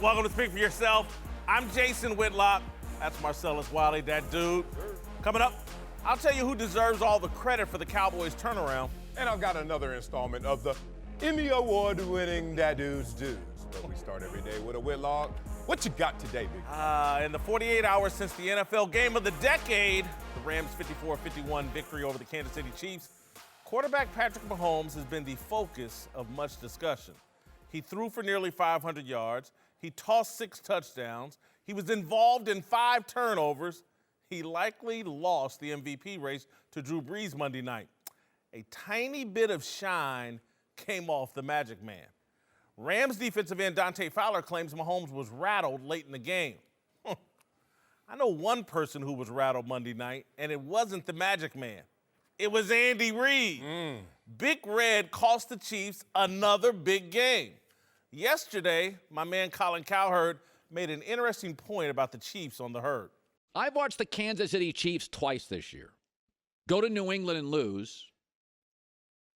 Welcome to Speak For Yourself. I'm Jason Whitlock. That's Marcellus Wiley, that dude. Coming up, I'll tell you who deserves all the credit for the Cowboys' turnaround. And I've got another installment of the Emmy Award-winning That Dude's Dudes. But we start every day with a Whitlock. What you got today, big? In the 48 hours since the NFL game of the decade, the Rams' 54-51 victory over the Kansas City Chiefs, quarterback Patrick Mahomes has been the focus of much discussion. He threw for nearly 500 yards. He tossed 6 touchdowns. He was involved in 5 turnovers. He likely lost the MVP race to Drew Brees Monday night. A tiny bit of shine came off the Magic Man. Rams defensive end Dante Fowler claims Mahomes was rattled late in the game. I know one person who was rattled Monday night, and it wasn't the Magic Man. It was Andy Reid. Big Red cost the Chiefs another big game. Yesterday, my man Colin Cowherd made an interesting point about the Chiefs on the herd. I've watched the Kansas City Chiefs twice this year. Go to New England and lose,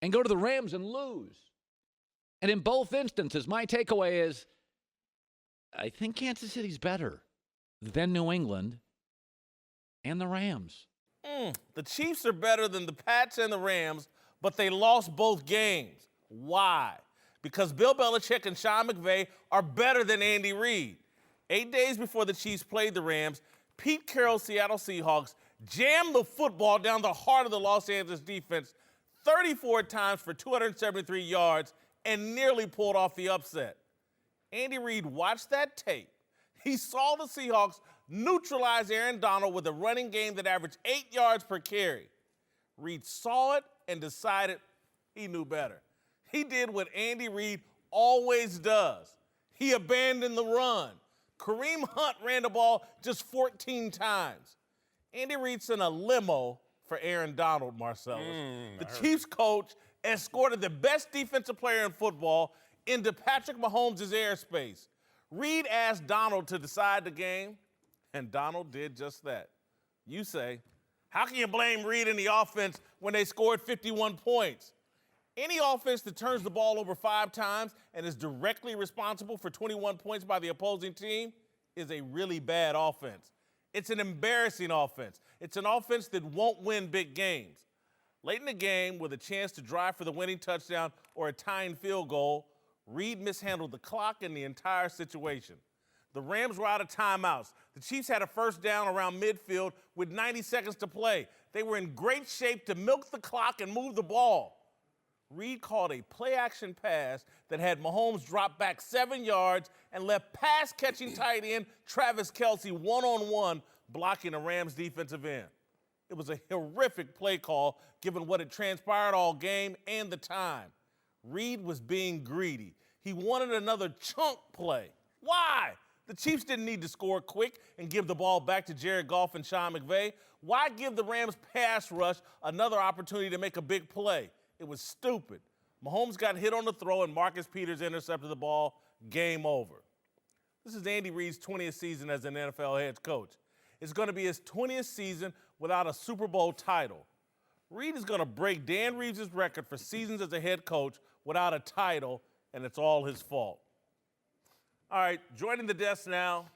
and go to the Rams and lose. And in both instances, my takeaway is I think Kansas City's better than New England and the Rams. The Chiefs are better than the Pats and the Rams, but they lost both games. Why? Because Bill Belichick and Sean McVay are better than Andy Reid. 8 days before the Chiefs played the Rams, Pete Carroll's Seattle Seahawks jammed the football down the heart of the Los Angeles defense 34 times for 273 yards and nearly pulled off the upset. Andy Reid watched that tape. He saw the Seahawks neutralize Aaron Donald with a running game that averaged 8 yards per carry. Reid saw it and decided he knew better. He did what Andy Reid always does. He abandoned the run. Kareem Hunt ran the ball just 14 times. Andy Reid sent a limo for Aaron Donald, Marcellus. The Chiefs coach escorted the best defensive player in football into Patrick Mahomes' airspace. Reid asked Donald to decide the game, and Donald did just that. You say, how can you blame Reid and the offense when they scored 51 points? Any offense that turns the ball over 5 times and is directly responsible for 21 points by the opposing team is a really bad offense. It's an embarrassing offense. It's an offense that won't win big games. Late in the game, with a chance to drive for the winning touchdown or a tying field goal, Reid mishandled the clock and the entire situation. The Rams were out of timeouts. The Chiefs had a first down around midfield with 90 seconds to play. They were in great shape to milk the clock and move the ball. Reid called a play-action pass that had Mahomes drop back 7 yards and left pass-catching tight end Travis Kelce one-on-one blocking the Rams defensive end. It was a horrific play call given what had transpired all game and the time. Reid was being greedy. He wanted another chunk play. Why? The Chiefs didn't need to score quick and give the ball back to Jared Goff and Sean McVay. Why give the Rams pass rush another opportunity to make a big play? It was stupid. Mahomes got hit on the throw and Marcus Peters intercepted the ball. Game over. This is Andy Reid's 20th season as an NFL head coach. It's going to be his 20th season without a Super Bowl title. Reid is going to break Dan Reeves' record for seasons as a head coach without a title, and it's all his fault. All right, joining the desk now,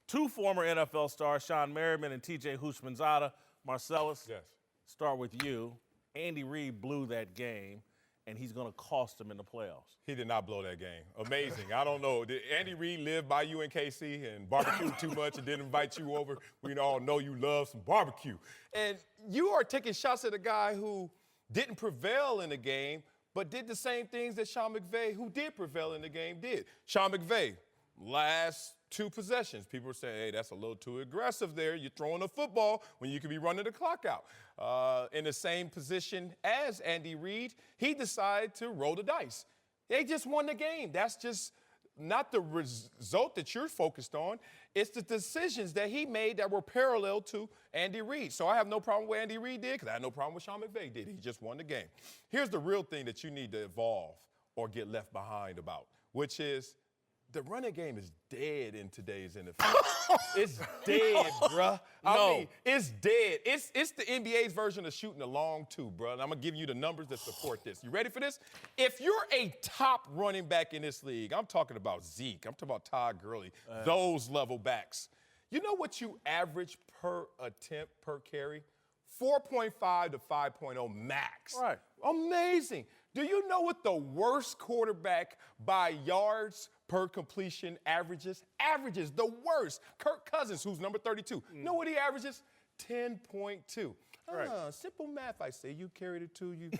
2 former NFL stars, Sean Merriman and T.J. Houshmandzadeh. Marcellus, Yes. start with you. Andy Reid blew that game, and he's going to cost him in the playoffs. He did not blow that game. Amazing. I don't know. Did Andy Reid live by you in KC and barbecue too much and didn't invite you over? We all know you love some barbecue. And you are taking shots at a guy who didn't prevail in the game, but did the same things that Sean McVay, who did prevail in the game, did. Sean McVay, last 2 possessions, people were saying, hey, that's a little too aggressive there. You're throwing a football when you could be running the clock out. In the same position as Andy Reid, he decided to roll the dice. They just won the game. That's just not the result that you're focused on. It's the decisions that he made that were parallel to Andy Reid. So I have no problem with what Andy Reid did because I had no problem with Sean McVay did. He just won the game. Here's the real thing that you need to evolve or get left behind about, which is The running game is dead in today's NFL. It's dead, bruh. I mean, it's dead. It's the NBA's version of shooting a long two, bruh. And I'm going to give you the numbers that support this. You ready for this? If you're a top running back in this league, I'm talking about Zeke, I'm talking about Todd Gurley, those level backs. You know what you average per attempt per carry? 4.5 to 5.0 max. Right. Amazing. Do you know what the worst quarterback by yards per completion averages? Averages, the worst. Kirk Cousins, who's number 32. Know what he averages? 10.2. Right. Simple math, I say. You carried it two, you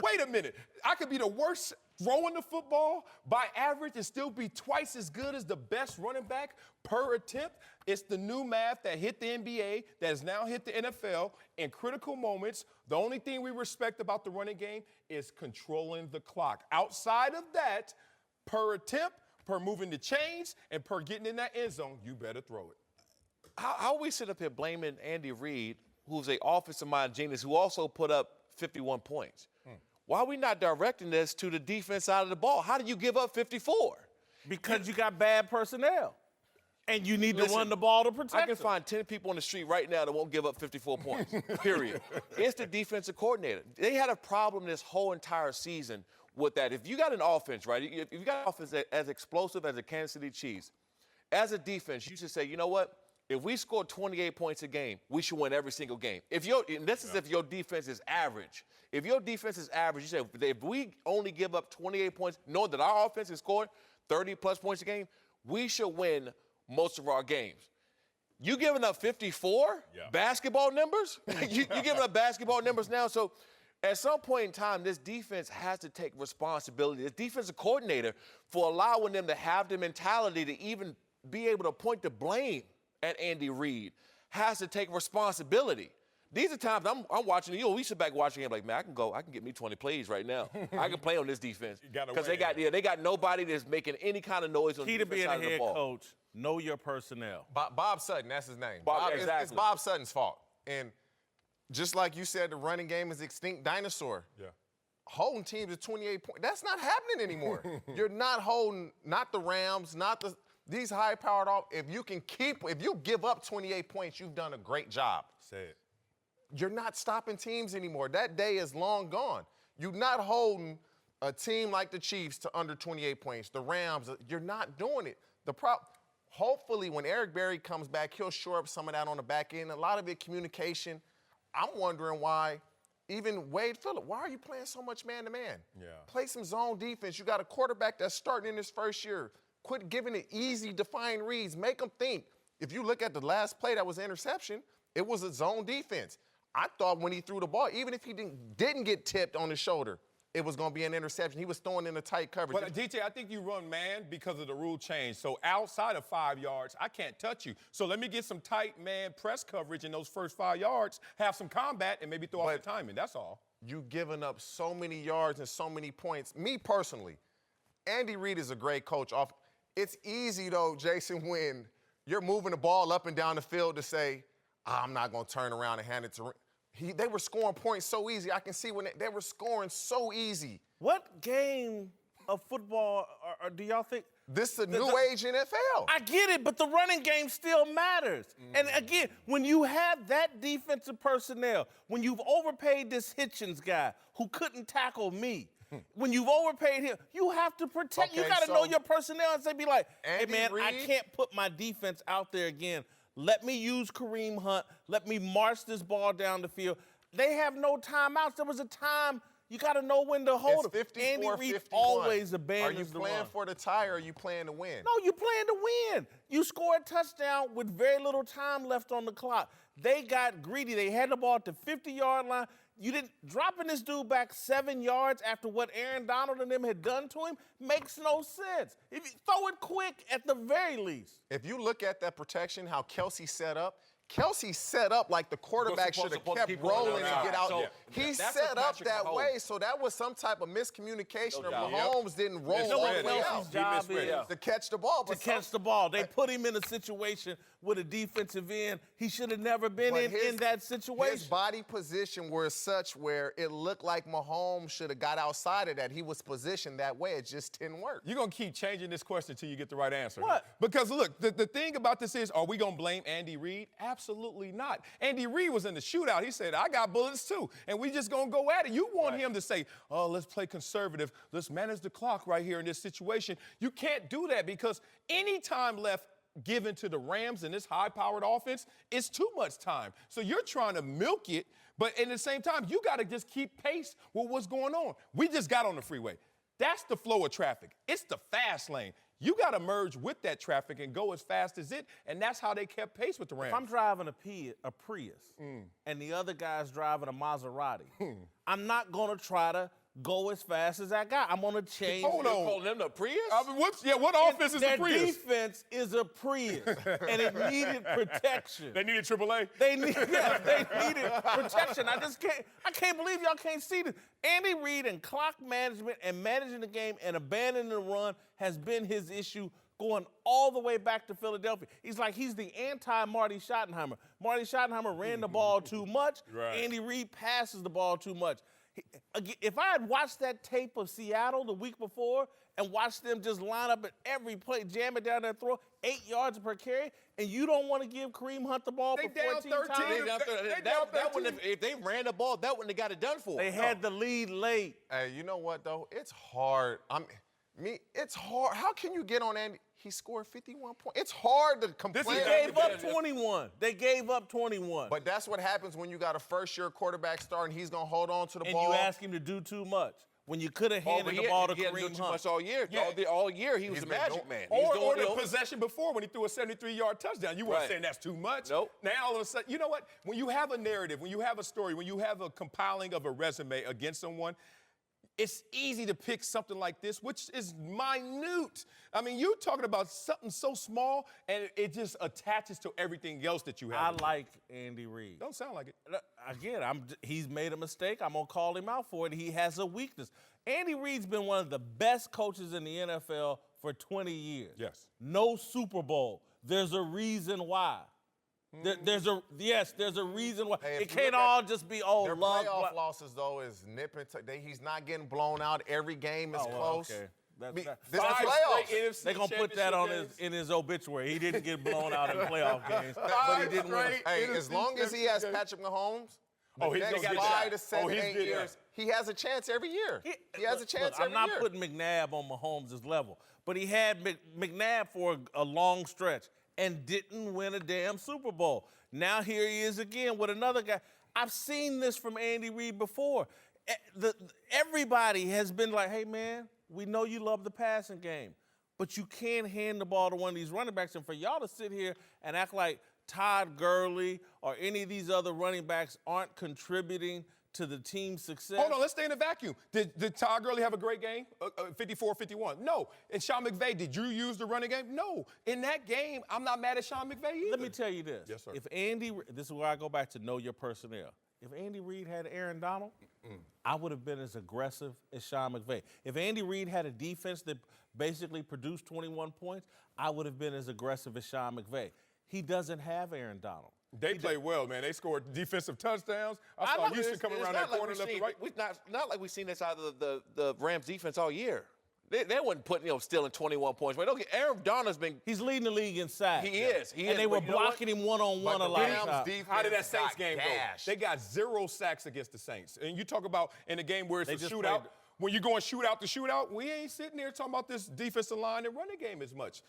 Wait a minute. I could be the worst throwing the football by average and still be twice as good as the best running back per attempt. It's the new math that hit the NBA, that has now hit the NFL in critical moments. The only thing we respect about the running game is controlling the clock. Outside of that, per attempt, per moving the chains, and per getting in that end zone, you better throw it. How we sit up here blaming Andy Reid, who's an offensive-minded genius, who also put up 51 points. Why are we not directing this to the defense side of the ball? How do you give up 54? Because you got bad personnel. And you need to run the ball to protect I can them. find 10 people on the street right now that won't give up 54 points, period. It's the defensive coordinator. They had a problem this whole entire season with that. If you got an offense, right, if you got an offense as explosive as the Kansas City Chiefs, as a defense, you should say, you know what? If we score 28 points a game, we should win every single game. If your defense is average. If your defense is average, you say, if we only give up 28 points, know that our offense is scoring 30-plus points a game, we should win most of our games. You giving up 54 basketball numbers? you giving up basketball numbers now? So at some point in time, this defense has to take responsibility. This defensive coordinator, for allowing them to have the mentality to even be able to point the blame at Andy Reid, has to take responsibility. These are times I'm watching, we sit back watching him like, man, I can get me 20 plays right now. I can play on this defense. Because they got nobody that's making any kind of noise on the defense side of the ball. Key to being a head coach, know your personnel. Bob Sutton, that's his name. Exactly. It's Bob Sutton's fault. And just like you said, the running game is extinct dinosaur. Yeah. Holding teams to 28 points, that's not happening anymore. You're not holding, not the Rams, these high-powered off. If you give up 28 points, you've done a great job. Say it. You're not stopping teams anymore. That day is long gone. You're not holding a team like the Chiefs to under 28 points. The Rams, you're not doing it. Hopefully, when Eric Berry comes back, he'll shore up some of that on the back end. A lot of it, communication. I'm wondering why, even Wade Phillip, why are you playing so much man-to-man? Yeah. Play some zone defense. You got a quarterback that's starting in his first year. Quit giving it easy, defined reads. Make them think. If you look at the last play that was an interception, it was a zone defense. I thought when he threw the ball, even if he didn't get tipped on his shoulder, it was going to be an interception. He was throwing in a tight coverage. But, DJ, I think you run man because of the rule change. So outside of 5 yards, I can't touch you. So let me get some tight man press coverage in those first 5 yards, have some combat, and maybe throw off the timing. That's all. You giving up so many yards and so many points. Me personally, Andy Reid is a great coach. It's easy, though, Jason, when you're moving the ball up and down the field to say, I'm not going to turn around and hand it to they were scoring points so easy. I can see when they were scoring so easy. What game of football or do y'all think? This is a new age NFL. I get it, but the running game still matters. And again, when you have that defensive personnel, when you've overpaid this Hitchens guy who couldn't tackle me, when you've overpaid him, you have to protect. You got to know your personnel and say, be like, hey, man, I can't put my defense out there again. Let me use Kareem Hunt. Let me march this ball down the field. They have no timeouts. There was a time you got to know when to hold them. Andy Reid always abandons the run. Are you playing for the tie or are you playing to win? No, you're playing to win. You score a touchdown with very little time left on the clock. They got greedy. They had the ball at the 50-yard line. You didn't dropping this dude back 7 yards after what Aaron Donald and them had done to him makes no sense. If you throw it quick at the very least. If you look at that protection, how Kelsey set up, Kelsey set up like the quarterback should have kept rolling and get out. So, He that's set what up Patrick that Mahomes- way, so that was some type of miscommunication, or doubt. Mahomes didn't roll You know all what the way Kelsey's out job misread. is? to catch the ball. To But catch the ball. They put him in a situation with a defensive end he should have never been But in that situation. His body position was such where it looked like Mahomes should have got outside of that. He was positioned that way. It just didn't work. You're going to keep changing this question until you get the right answer. What? Because, look, the thing about this is, are we going to blame Andy Reid? Absolutely not. Andy Reid was in the shootout. He said, I got bullets too, and we just going to go at it. You want him to say, oh, let's play conservative. Let's manage the clock right here in this situation. You can't do that because any time left given to the Rams in this high-powered offense, it's too much time. So you're trying to milk it, but at the same time, you got to just keep pace with what's going on. We just got on the freeway. That's the flow of traffic. It's the fast lane. You got to merge with that traffic and go as fast as it, and that's how they kept pace with the Rams. If I'm driving a Prius and the other guy's driving a Maserati, I'm not going to try to go as fast as that guy. I'm going to change. Hold You're on. calling them the Prius? I mean, what offense is the Their Prius? defense is a Prius, and it needed protection. They needed AAA? They needed protection. I can't believe y'all can't see this. Andy Reid and clock management and managing the game and abandoning the run has been his issue going all the way back to Philadelphia. He's the anti-Marty Schottenheimer. Marty Schottenheimer ran the ball too much. Right. Andy Reid passes the ball too much. If I had watched that tape of Seattle the week before and watched them just line up at every play, jam it down their throat, 8 yards per carry, and you don't want to give Kareem Hunt the ball They for down 14 13. times? They down there. They down That wouldn't 13. have, if they ran the ball, that wouldn't have got it done for. They had the lead late. Hey, you know what, though? It's hard. It's hard. How can you get on Andy? He scored 51 points. It's hard to complain. They gave up 21. They gave up 21. But that's what happens when you got a first-year quarterback starting. He's going to hold on to the and ball. you ask him to do too much when you could have handed the ball to he hadn't done Kareem too Hunt. much all year. Yeah. All year he was He's the been magic doing- man. Or He's the doing, possession before when he threw a 73-yard touchdown. You weren't Right. saying that's too much. Nope. Now all of a sudden, you know what? When you have a narrative, when you have a story, when you have a compiling of a resume against someone, it's easy to pick something like this, which is minute. I mean, you're talking about something so small, and it just attaches to everything else that you I have. like Andy Reid. Don't sound like it. Again, he's made a mistake. I'm going to call him out for it. He has a weakness. Andy Reid's been one of the best coaches in the NFL for 20 years. Yes. No Super Bowl. There's a reason why. There's a reason why. Hey, if It you can't look at all just be, Their love. playoff losses, though, is nipping. He's not getting blown out. Every game is close. Okay. This is Five playoffs. straight NFC They're going to put that championship in his obituary. He didn't get blown out in playoff games, but he Five didn't win. straight Hey, NFC as long as he has championship Patrick Mahomes, Oh, he's next gonna get 5 that. to 7, Oh, he's 8 getting years, he has a chance every year. He has a chance Look, every I'm not year. putting McNabb on Mahomes' level, but he had McNabb for a long stretch and didn't win a damn Super Bowl. Now here he is again with another guy. I've seen this from Andy Reid before. Everybody has been like, hey, man, we know you love the passing game, but you can't hand the ball to one of these running backs. And for y'all to sit here and act like Todd Gurley or any of these other running backs aren't contributing to the team's success. Hold on, let's stay in the vacuum. Did Todd Gurley have a great game? 54-51? No. And Sean McVay, did you use the running game? No. In that game, I'm not mad at Sean McVay either. Let me tell you this. Yes, sir. This is where I go back to know your personnel. If Andy Reid had Aaron Donald, I would have been as aggressive as Sean McVay. If Andy Reid had a defense that basically produced 21 points, I would have been as aggressive as Sean McVay. He doesn't have Aaron Donald. They played well, man. They scored defensive touchdowns. I saw Houston coming around that corner left and right. Not like we've seen this out of the Rams defense all year. They wasn't putting, stealing 21 points. But okay, Aaron Donald's been. He's leading the league in sacks. He is. And they were blocking him one-on-one a lot of times. How did that Saints game go? gashed. They got 0 sacks against the Saints. And you talk about in a game where it's They a just shootout. played- When you're going shootout to shootout, we ain't sitting there talking about this defensive line and running game as much.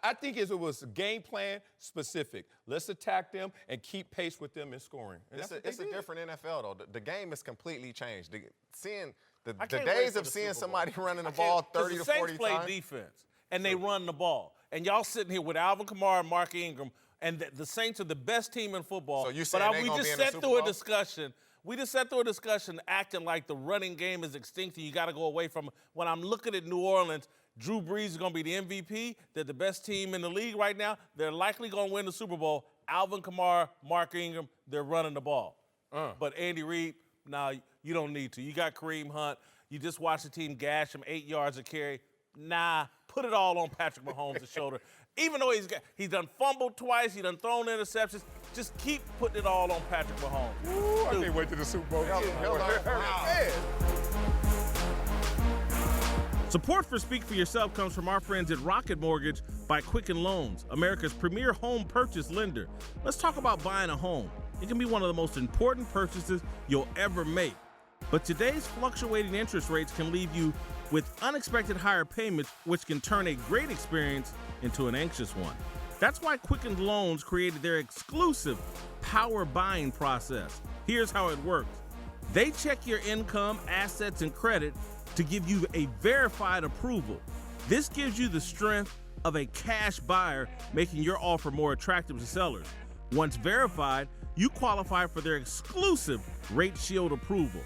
I think it was game plan specific. Let's attack them and keep pace with them in scoring. And It's that's what a they did. different NFL, though. The game is completely changed. The I can't wait days for of the seeing Super Bowl. somebody running the ball 30 the to 40 Saints play times. defense, and they run the ball. And y'all sitting here with Alvin Kamara and Mark Ingram, and the Saints are the best team in football. So you but saying they we gonna just be in the sat Super through a Bowl? discussion. We just sat through a discussion acting like the running game is extinct and you got to go away from it. When I'm looking at New Orleans, Drew Brees is going to be the MVP. They're the best team in the league right now. They're likely going to win the Super Bowl. Alvin Kamara, Mark Ingram, they're running the ball. But Andy Reid, nah, you don't need to. You got Kareem Hunt. You just watch the team gash him 8 yards a carry. Nah, put it all on Patrick Mahomes' shoulder. Even though he's done fumbled twice, he's done thrown interceptions, just keep putting it all on Patrick Mahomes. Ooh, I can't wait to the Super Bowl. Support for Speak for Yourself comes from our friends at Rocket Mortgage by Quicken Loans, America's premier home purchase lender. Let's talk about buying a home. It can be one of the most important purchases you'll ever make. But today's fluctuating interest rates can leave you with unexpected higher payments, which can turn a great experience into an anxious one. That's why Quicken Loans created their exclusive power buying process. Here's how it works. They check your income, assets, and credit to give you a verified approval. This gives you the strength of a cash buyer, making your offer more attractive to sellers. Once verified, you qualify for their exclusive Rate Shield approval.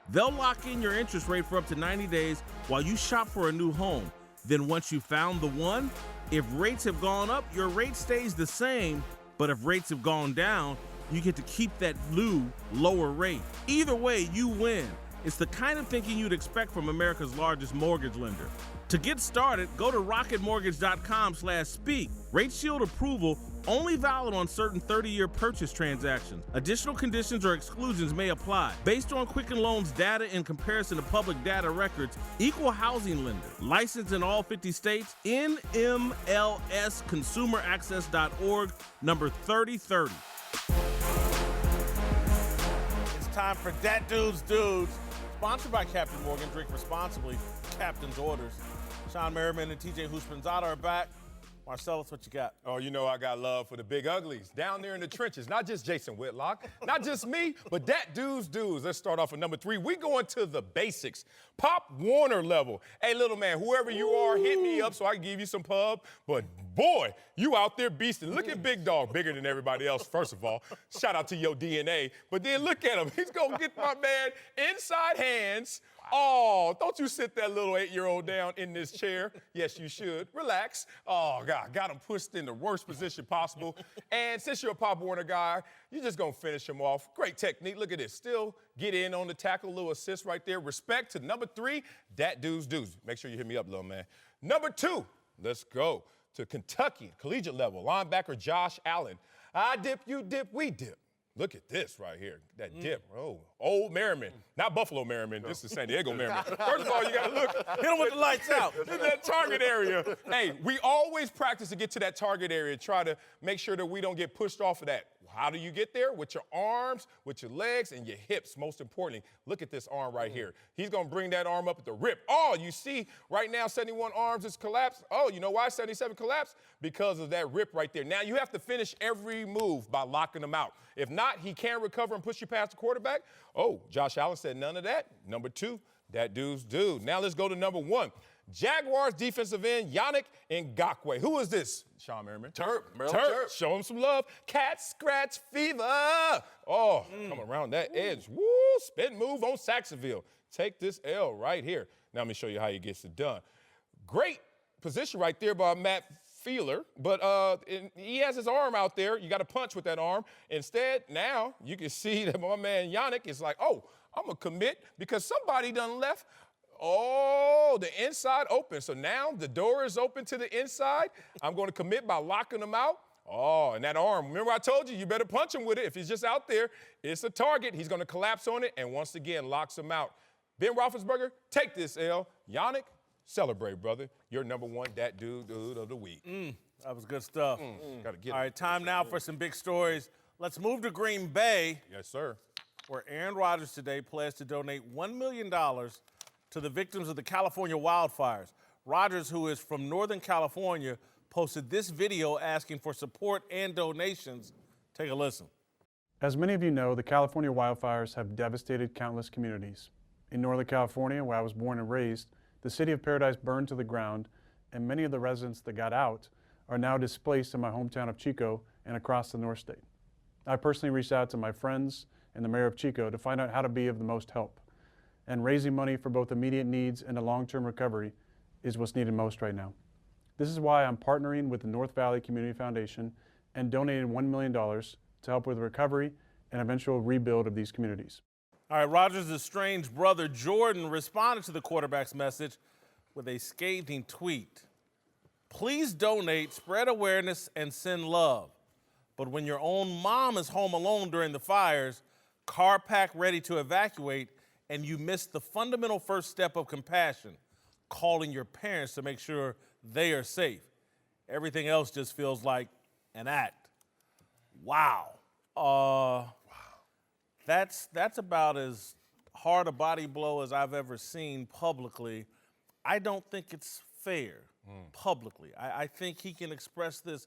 They'll lock in your interest rate for up to 90 days while you shop for a new home. Then once you found the one, if rates have gone up, your rate stays the same, but if rates have gone down, you get to keep that new, lower rate. Either way, you win. It's the kind of thinking you'd expect from America's largest mortgage lender. To get started, go to rocketmortgage.com/speak. Rate Shield approval only valid on certain 30-year purchase transactions. Additional conditions or exclusions may apply. Based on Quicken Loans data in comparison to public data records, equal housing lender. Licensed in all 50 states, NMLSconsumeraccess.org, number 3030. It's time for Dat Dudes Dudes. Sponsored by Captain Morgan. Drink responsibly. Captain's orders. Sean Merriman and TJ Huspanzada are back. Marcellus, what you got? Oh, you know I got love for the big uglies down there in the trenches. Not just Jason Whitlock, not just me, but that dudes. Let's start off with number 3. We going to the basics. Pop Warner level. Hey, little man, whoever you are, hit me up so I can give you some pub. But boy, you out there beasting. Look at Big Dog, bigger than everybody else, first of all. Shout out to your DNA. But then look at him. He's going to get my man inside hands. Oh, don't you sit that little 8-year-old down in this chair. Yes, you should. Relax. Oh, God, got him pushed in the worst position possible. And since you're a Pop Warner guy, you're just going to finish him off. Great technique. Look at this. Still get in on the tackle. Little assist right there. Respect to number 3, that dudes. Make sure you hit me up, little man. Number 2, let's go to Kentucky, collegiate level. Linebacker Josh Allen. I dip, you dip, we dip. Look at this right here, that dip. Oh, old Merriman. Not Buffalo Merriman, this is San Diego Merriman. First of all, you gotta look. Hit him with the lights out. In that target area. Hey, we always practice to get to that target area, try to make sure that we don't get pushed off of that. How do you get there? With your arms, with your legs, and your hips, most importantly. Look at this arm right here. He's gonna bring that arm up at the rip. Oh, you see right now 71 arms is collapsed. Oh, you know why 77 collapsed? Because of that rip right there. Now you have to finish every move by locking them out. If not, he can recover and push you past the quarterback. Oh, Josh Allen said none of that. Number 2, that dude's dude. Now let's go to number 1. Jaguars defensive end, Yannick Ngakoue. Who is this? Sean Merriman. Terp. Show him some love. Cat scratch fever. Oh, come around that edge. Woo, spin move on Saxonville. Take this L right here. Now let me show you how he gets it done. Great position right there by Matt Feeler, but he has his arm out there. You got to punch with that arm. Instead, now you can see that my man Yannick is like, oh, I'm going to commit because somebody done left. Oh, the inside open. So now the door is open to the inside. I'm going to commit by locking him out. Oh, and that arm. Remember I told you better punch him with it. If he's just out there, it's a target. He's going to collapse on it and once again locks him out. Ben Roethlisberger, take this L. Yannick, celebrate, brother. You're number 1 dat dude of the week. That was good stuff. Gotta get All it. right, time now for some big stories. Let's move to Green Bay, Yes, sir. where Aaron Rodgers today pledged to donate $1 million to the victims of the California wildfires. Rodgers, who is from Northern California, posted this video asking for support and donations. Take a listen. As many of you know, the California wildfires have devastated countless communities. In Northern California, where I was born and raised, the city of Paradise burned to the ground, and many of the residents that got out are now displaced in my hometown of Chico and across the North State. I personally reached out to my friends and the mayor of Chico to find out how to be of the most help. And raising money for both immediate needs and a long-term recovery is what's needed most right now. This is why I'm partnering with the North Valley Community Foundation and donated $1 million to help with the recovery and eventual rebuild of these communities. All right, Rodgers' estranged brother Jordan responded to the quarterback's message with a scathing tweet. Please donate, spread awareness, and send love. But when your own mom is home alone during the fires, car packed ready to evacuate, and you miss the fundamental first step of compassion, calling your parents to make sure they are safe. Everything else just feels like an act. Wow. That's about as hard a body blow as I've ever seen publicly. I don't think it's fair publicly. I think he can express this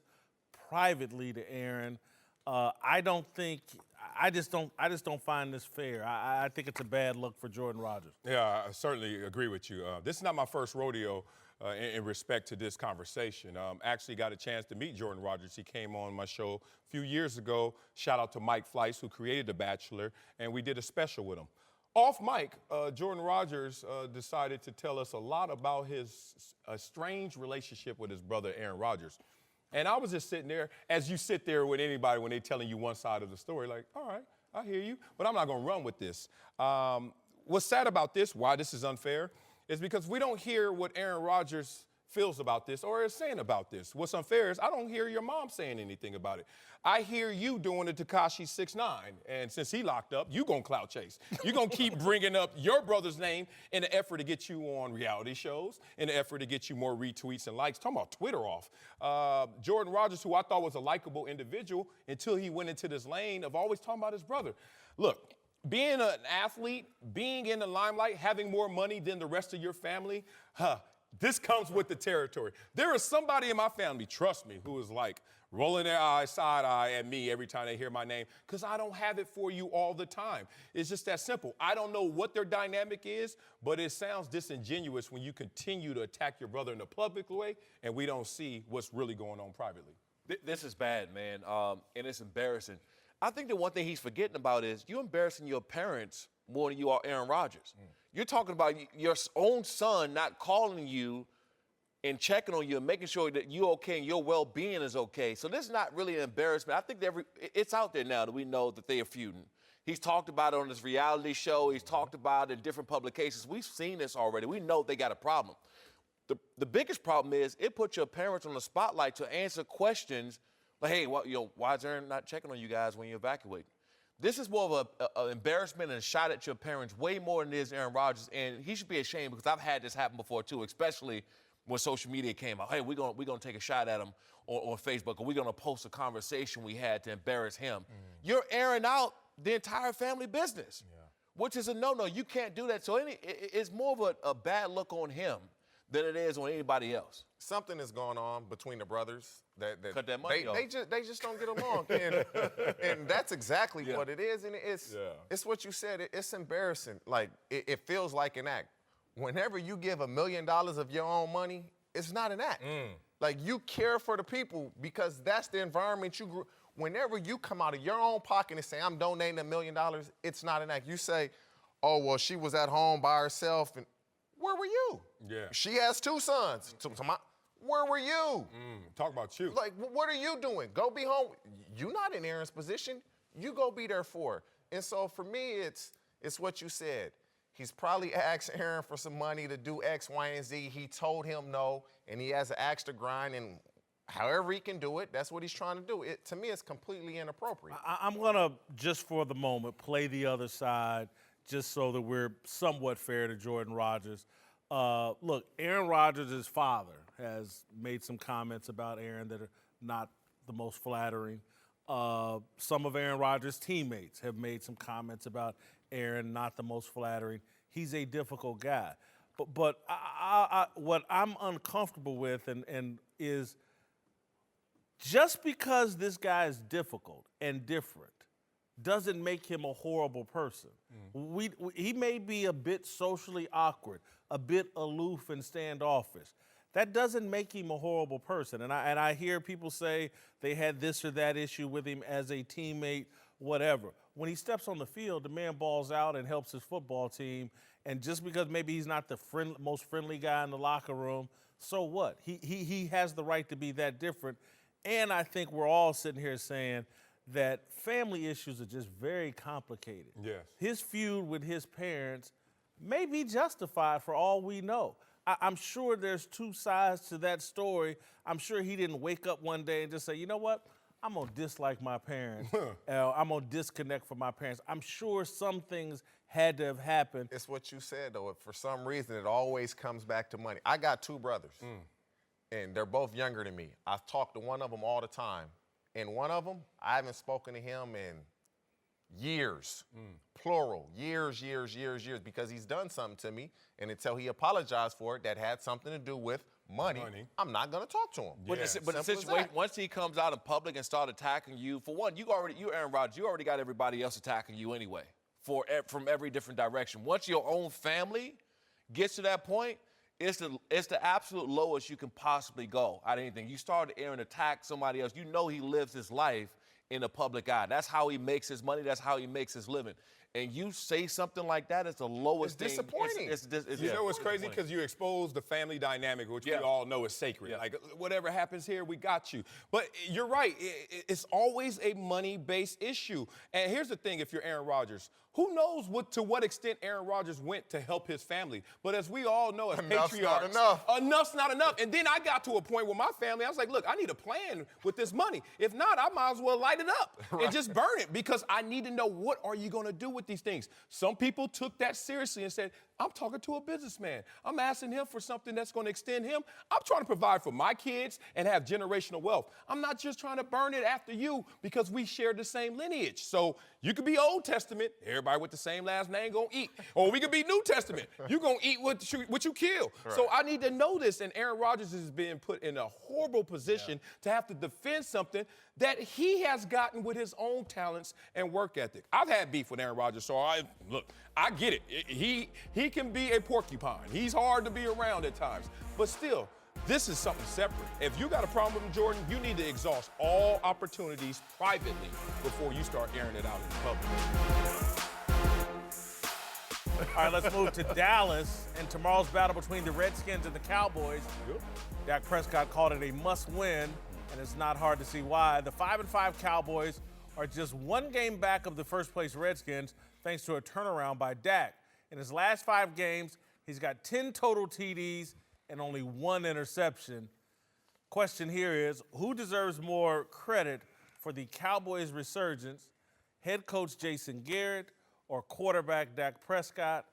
privately to Aaron. I just don't find this fair. I think it's a bad look for Jordan Rodgers. Yeah, I certainly agree with you. This is not my first rodeo in respect to this conversation. Actually got a chance to meet Jordan Rodgers. He came on my show a few years ago. Shout out to Mike Fleiss, who created The Bachelor, and we did a special with him. Off mic, Jordan Rodgers decided to tell us a lot about his strange relationship with his brother Aaron Rodgers. And I was just sitting there, as you sit there with anybody when they're telling you one side of the story, like, all right, I hear you, but I'm not going to run with this. What's sad about this, why this is unfair, is because we don't hear what Aaron Rodgers feels about this or is saying about this. What's unfair is I don't hear your mom saying anything about it. I hear you doing the Tekashi 6ix9ine, and since he locked up, you gonna clout chase. You're gonna keep bringing up your brother's name in an effort to get you on reality shows, in an effort to get you more retweets and likes. Talking about Twitter off. Jordan Rodgers, who I thought was a likable individual until he went into this lane of always talking about his brother. Look, being an athlete, being in the limelight, having more money than the rest of your family, this comes with the territory. There is somebody in my family, trust me, who is like rolling their eyes, side eye at me every time they hear my name, because I don't have it for you all the time. It's just that simple. I don't know what their dynamic is, but it sounds disingenuous when you continue to attack your brother in a public way and we don't see what's really going on privately. This is bad, man, and it's embarrassing. I think the one thing he's forgetting about is you're embarrassing your parents more than you are Aaron Rodgers. You're talking about your own son not calling you and checking on you and making sure that you're okay and your well-being is okay. So this is not really an embarrassment. I think that it's out there now that we know that they are feuding. He's talked about it on his reality show. He's talked about it in different publications. We've seen this already. We know they got a problem. The biggest problem is it puts your parents on the spotlight to answer questions like, hey, why is Aaron not checking on you guys when you evacuate? This is more of an embarrassment and a shot at your parents way more than it is Aaron Rodgers, and he should be ashamed because I've had this happen before too, especially when social media came out. Hey, we're gonna take a shot at him on Facebook, or we're gonna post a conversation we had to embarrass him. You're airing out the entire family business, which is a no-no. You can't do that. So it's more of a bad look on him than it is on anybody else. Something is going on between the brothers that Cut that money off. they just don't get along, and that's exactly what it is. And it's what you said. It's embarrassing. Like it feels like an act. Whenever you give $1 million of your own money, it's not an act. Like you care for the people because that's the environment you grew. Whenever you come out of your own pocket and say, I'm donating $1 million, it's not an act. You say, oh, well, she was at home by herself. And where were you? Yeah. She has 2 sons. Where were you? Talk about you. Like, what are you doing? Go be home. You're not in Aaron's position. You go be there for her. And so for me, it's what you said. He's probably asked Aaron for some money to do X, Y, and Z. He told him no, and he has an axe to grind, and however he can do it, that's what he's trying to do. To me, it's completely inappropriate. I'm going to, just for the moment, play the other side just so that we're somewhat fair to Jordan Rodgers. Look, Aaron Rodgers' father has made some comments about Aaron that are not the most flattering. Some of Aaron Rodgers' teammates have made some comments about Aaron, not the most flattering. He's a difficult guy. But what I'm uncomfortable with and is just because this guy is difficult and different doesn't make him a horrible person. He may be a bit socially awkward, a bit aloof and standoffish. That doesn't make him a horrible person. And I hear people say they had this or that issue with him as a teammate, whatever. When he steps on the field, the man balls out and helps his football team. And just because maybe he's not the most friendly guy in the locker room, so what? He has the right to be that different. And I think we're all sitting here saying that family issues are just very complicated. Yes. His feud with his parents may be justified for all we know. I'm sure there's two sides to that story. I'm sure he didn't wake up one day and just say, you know what? I'm going to dislike my parents. I'm going to disconnect from my parents. I'm sure some things had to have happened. It's what you said, though. For some reason, it always comes back to money. I got 2 brothers, and they're both younger than me. I talk to one of them all the time. And one of them, I haven't spoken to him in years, plural, years, because he's done something to me. And until he apologized for it, that had something to do with money. I'm not going to talk to him. But the situation, once he comes out in public and start attacking you, for one, you Aaron Rodgers, you already got everybody else attacking you anyway, from every different direction. Once your own family gets to that point, it's the absolute lowest you can possibly go at anything. You start to attack somebody else. You know he lives his life in the public eye. That's how he makes his money. That's how he makes his living. And you say something like that, it's the lowest thing. Disappointing. It's You know what's crazy? Because you expose the family dynamic, which we all know is sacred. Like, whatever happens here, we got you. But you're right. It's always a money-based issue. And here's the thing, if you're Aaron Rodgers, who knows to what extent Aaron Rodgers went to help his family. But as we all know, as patriarchs, enough's not enough. And then I got to a point with my family, I was like, look, I need a plan with this money. If not, I might as well light it up and just burn it, because I need to know, what are you going to do with these things? Some people took that seriously and said, I'm talking to a businessman. I'm asking him for something that's going to extend him. I'm trying to provide for my kids and have generational wealth. I'm not just trying to burn it after you because we share the same lineage. So you could be Old Testament, everybody with the same last name gonna eat. Or we could be New Testament, you gonna eat what you kill. Right. So I need to know this, and Aaron Rodgers is being put in a horrible position to have to defend something that he has gotten with his own talents and work ethic. I've had beef with Aaron Rodgers, so I get it. He can be a porcupine. He's hard to be around at times, but still, this is something separate. If you got a problem with him, Jordan, you need to exhaust all opportunities privately before you start airing it out in public. All right, let's move to Dallas and tomorrow's battle between the Redskins and the Cowboys. Dak Prescott called it a must-win, and it's not hard to see why. The 5-5 Cowboys are just one game back of the first-place Redskins, thanks to a turnaround by Dak. In his last 5 games, he's got 10 total TDs and only 1 interception. Question here is, who deserves more credit for the Cowboys' resurgence, head coach Jason Garrett or quarterback Dak Prescott?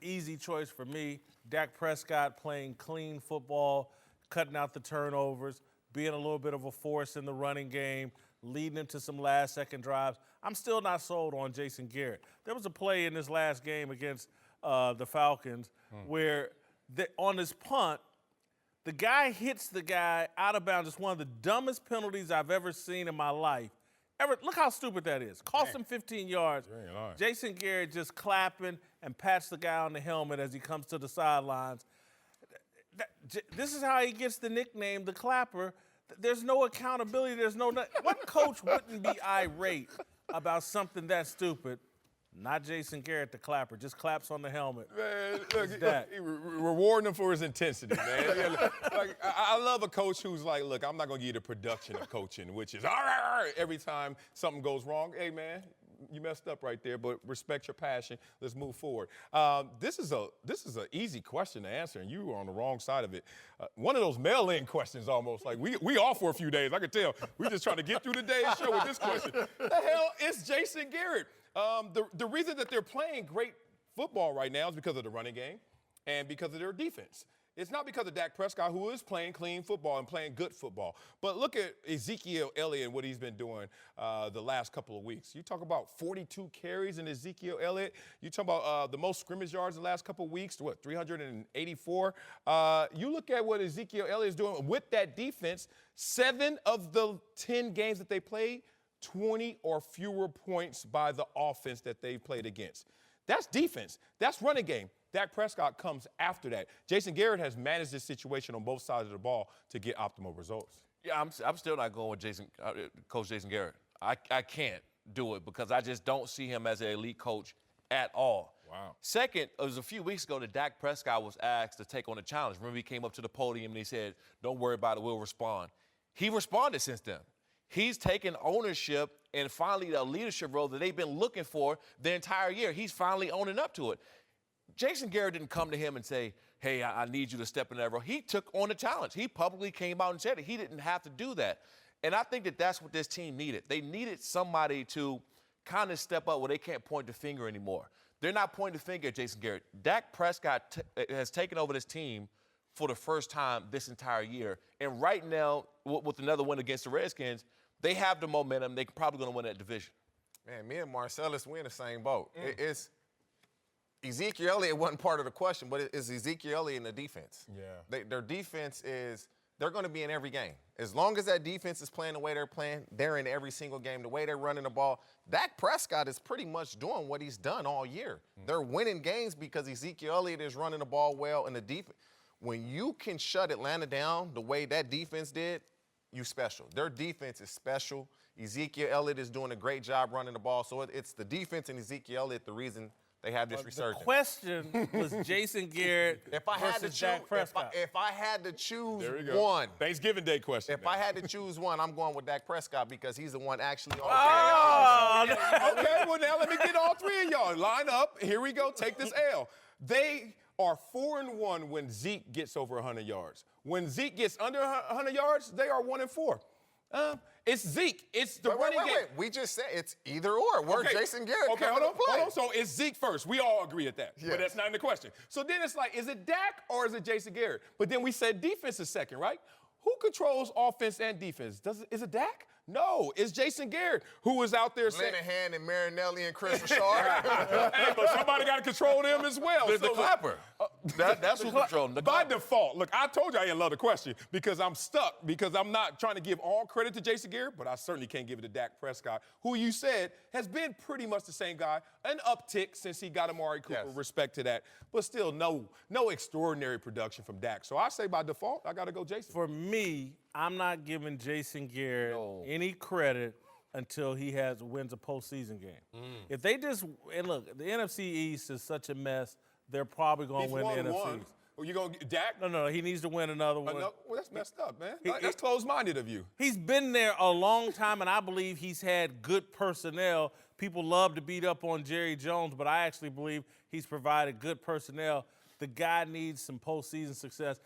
Easy choice for me. Dak Prescott playing clean football, cutting out the turnovers, being a little bit of a force in the running game, leading into some last-second drives. I'm still not sold on Jason Garrett. There was a play in this last game against the Falcons where on his punt, the guy hits the guy out of bounds. It's one of the dumbest penalties I've ever seen in my life. Look how stupid that is. Cost him 15 yards. Jason Garrett just clapping and pats the guy on the helmet as he comes to the sidelines. This is how he gets the nickname, the Clapper. There's no accountability. There's no. What coach wouldn't be irate about something that stupid? Not Jason Garrett, the Clapper. Just claps on the helmet. Man, look, rewarding him for his intensity, man. I love a coach who's like, look, I'm not going to give you the production of coaching, which is every time something goes wrong. Hey, man, you messed up right there, but respect your passion. Let's move forward. This is an easy question to answer, and you were on the wrong side of it. One of those mail-in questions almost. Like, we off for a few days. I can tell. We're just trying to get through the day's show with this question. The hell is Jason Garrett? The reason that they're playing great football right now is because of the running game and because of their defense. It's not because of Dak Prescott, who is playing clean football and playing good football. But look at Ezekiel Elliott and what he's been doing the last couple of weeks. You talk about 42 carries in Ezekiel Elliott. You talk about the most scrimmage yards in the last couple of weeks, 384. You look at what Ezekiel Elliott is doing with that defense. 7 of the 10 games that they played, 20 or fewer points by the offense that they played against. That's defense. That's running game. Dak Prescott comes after that. Jason Garrett has managed this situation on both sides of the ball to get optimal results. Yeah, I'm still not going with Coach Jason Garrett. I can't do it because I just don't see him as an elite coach at all. Wow. Second, it was a few weeks ago that Dak Prescott was asked to take on a challenge. Remember, he came up to the podium and he said, don't worry about it, we'll respond. he responded since then. He's taken ownership and finally a leadership role that they've been looking for the entire year. He's finally owning up to it. Jason Garrett didn't come to him and say, hey, I need you to step in that role. He took on the challenge. He publicly came out and said it. He didn't have to do that. And I think that that's what this team needed. They needed somebody to kind of step up where they can't point the finger anymore. They're not pointing the finger at Jason Garrett. Dak Prescott has taken over this team for the first time this entire year. And right now, with another win against the Redskins, they have the momentum. They're probably going to win that division. Man, me and Marcellus, we're in the same boat. It's Ezekiel Elliott wasn't part of the question, but it's Ezekiel Elliott and the defense. Yeah. Their defense is – they're going to be in every game. As long as that defense is playing the way they're playing, they're in every single game. The way they're running the ball, Dak Prescott is pretty much doing what he's done all year. They're winning games because Ezekiel Elliott is running the ball well and the defense. When you can shut Atlanta down the way that defense did, you special. Their defense is special. Ezekiel Elliott is doing a great job running the ball. So it's the defense and Ezekiel Elliott the reason they have this resurgence. The question was Jason Garrett versus Dak Prescott. If I had to choose There we go. one. Thanksgiving Day question. If I had to choose one, I'm going with Dak Prescott because he's the one actually on Okay, well, now let me get all three of y'all. Line up. Here we go. Take this L. They are 4-1 when Zeke gets over 100 yards. When Zeke gets under 100 yards, they are 1-4. It's Zeke. It's the running game. Wait. We just said it's either or. We're Jason Garrett. Okay, hold on. So it's Zeke first. We all agree at that. Yes. But that's not in the question. So then it's like, is it Dak or is it Jason Garrett? But then we said defense is second, right? Who controls offense and defense? Is it Dak? No, it's Jason Garrett who is out there saying. Linehan and Marinelli and Chris Richard. Hey, but somebody got to control them as well. The clapper. That's who's controlling the By clapper. default, look, I told you I didn't love the question because I'm stuck because I'm not trying to give all credit to Jason Garrett, but I certainly can't give it to Dak Prescott, who you said has been pretty much the same guy, an uptick since he got Amari Cooper, Yes. respect to that, but still no extraordinary production from Dak. So I say by default, I got to go Jason. For me, I'm not giving Jason Garrett any credit until he wins a postseason game. If they and look, the NFC East is such a mess, they're probably going to win the NFC East. Well, you going to Dak? No, he needs to win another one. Well, that's messed up, man. That's closed-minded of you. He's been there a long time, and I believe he's had good personnel. People love to beat up on Jerry Jones, but I actually believe he's provided good personnel. The guy needs some postseason success.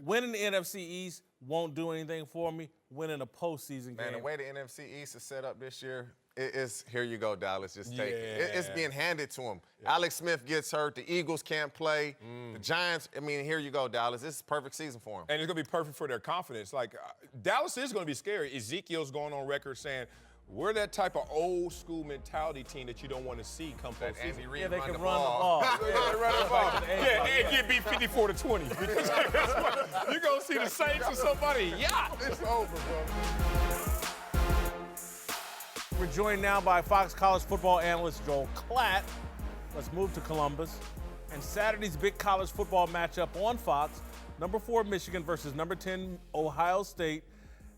Winning the NFC East won't do anything for me. Winning a postseason Man, game. the way the NFC East is set up this year, it's here you go, Dallas. Just take it. It's being handed to him. Alex Smith gets hurt. The Eagles can't play. The Giants, here you go, Dallas. This is a perfect season for them. And it's going to be perfect for their confidence. Like, Dallas is going to be scary. Ezekiel's going on record saying, we're that type of old school mentality team that you don't want to see come postseason. Andy Reid Yeah, they run can the run the ball. ball. Yeah, and get beat 54-20. Because you're going to see the Saints or somebody. Yeah, It's over, bro. We're joined now by Fox College football analyst Joel Klatt. Let's move to Columbus. And Saturday's big college football matchup on Fox, number 4 Michigan versus number 10 Ohio State.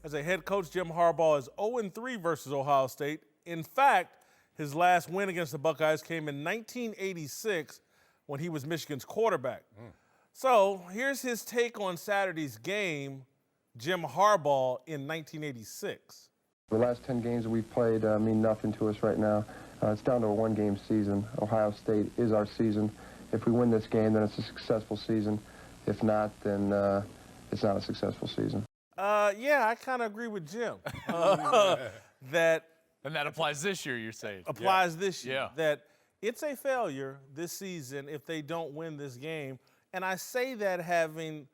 As a head coach, Jim Harbaugh is 0-3 versus Ohio State. In fact, his last win against the Buckeyes came in 1986 when he was Michigan's quarterback. So here's his take on Saturday's game, Jim Harbaugh in 1986. The last 10 games that we've played mean nothing to us right now. It's down to a one-game season. Ohio State is our season. If we win this game, then it's a successful season. If not, then it's not a successful season. Yeah, I kind of agree with Jim. And that applies this year, you're saying? Applies this year. Yeah. That it's a failure this season if they don't win this game. And I say that having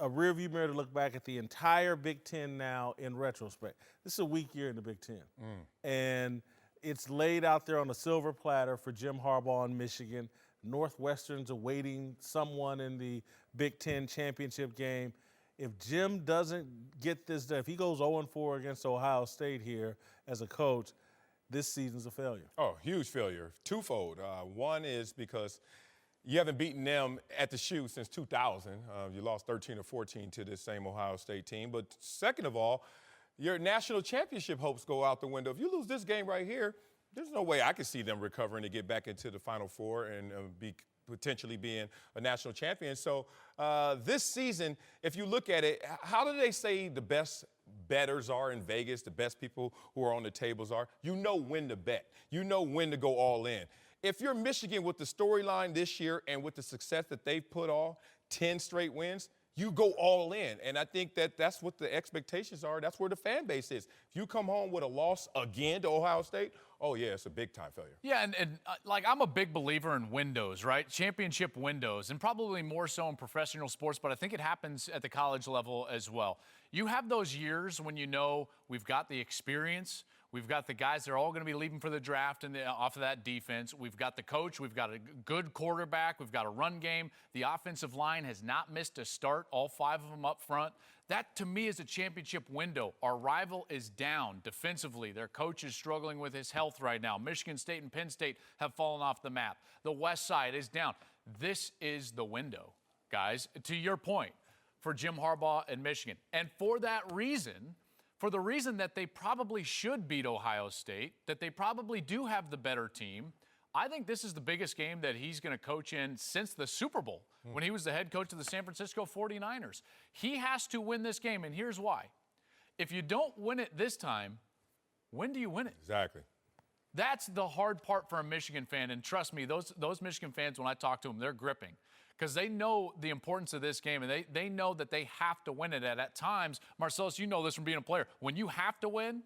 a rearview mirror to look back at the entire Big Ten now in retrospect. This is a weak year in the Big Ten. And it's laid out there on a silver platter for Jim Harbaugh in Michigan. Northwestern's awaiting someone in the Big Ten championship game. If Jim doesn't get this done, if he goes 0-4 against Ohio State here as a coach, this season's a failure. Oh, huge failure. Twofold. One is because you haven't beaten them at the shoe since 2000. You lost 13 or 14 to this same Ohio State team. But second of all, your national championship hopes go out the window. If you lose this game right here, there's no way I could see them recovering to get back into the Final Four and be potentially being a national champion. So this season, if you look at it, how do they say the best bettors are in Vegas, the best people who are on the tables are. You know when to bet. You know when to go all in. If you're Michigan with the storyline this year and with the success that they've put on, 10 straight wins, you go all in. And I think that's what the expectations are. That's where the fan base is. If you come home with a loss again to Ohio State, oh, yeah, it's a big-time failure. Yeah, and like I'm a big believer in windows, right? Championship windows, and probably more so in professional sports, but I think it happens at the college level as well. You have those years when you know we've got the experience, we've got the guys that are all going to be leaving for the draft and off of that defense. We've got the coach. We've got a good quarterback. We've got a run game. The offensive line has not missed a start, all 5 of them up front. That, to me, is a championship window. Our rival is down defensively. Their coach is struggling with his health right now. Michigan State and Penn State have fallen off the map. The West Side is down. This is the window, guys, to your point, for Jim Harbaugh and Michigan. And for that reason, for the reason that they probably should beat Ohio State, that they probably do have the better team, I think this is the biggest game that he's going to coach in since the Super Bowl, when he was the head coach of the San Francisco 49ers. He has to win this game, and here's why. If you don't win it this time, when do you win it? Exactly. That's the hard part for a Michigan fan, and trust me, those Michigan fans, when I talk to them, they're gripping, because they know the importance of this game, and they know that they have to win it. And at times, Marcellus, you know this from being a player, when you have to win,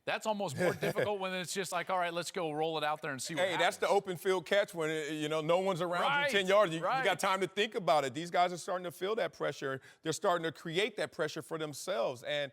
that's almost more difficult when it's just like, all right, let's go roll it out there and see what happens. Hey, that's the open field catch when, no one's around you 10 yards. You got time to think about it. These guys are starting to feel that pressure. They're starting to create that pressure for themselves. And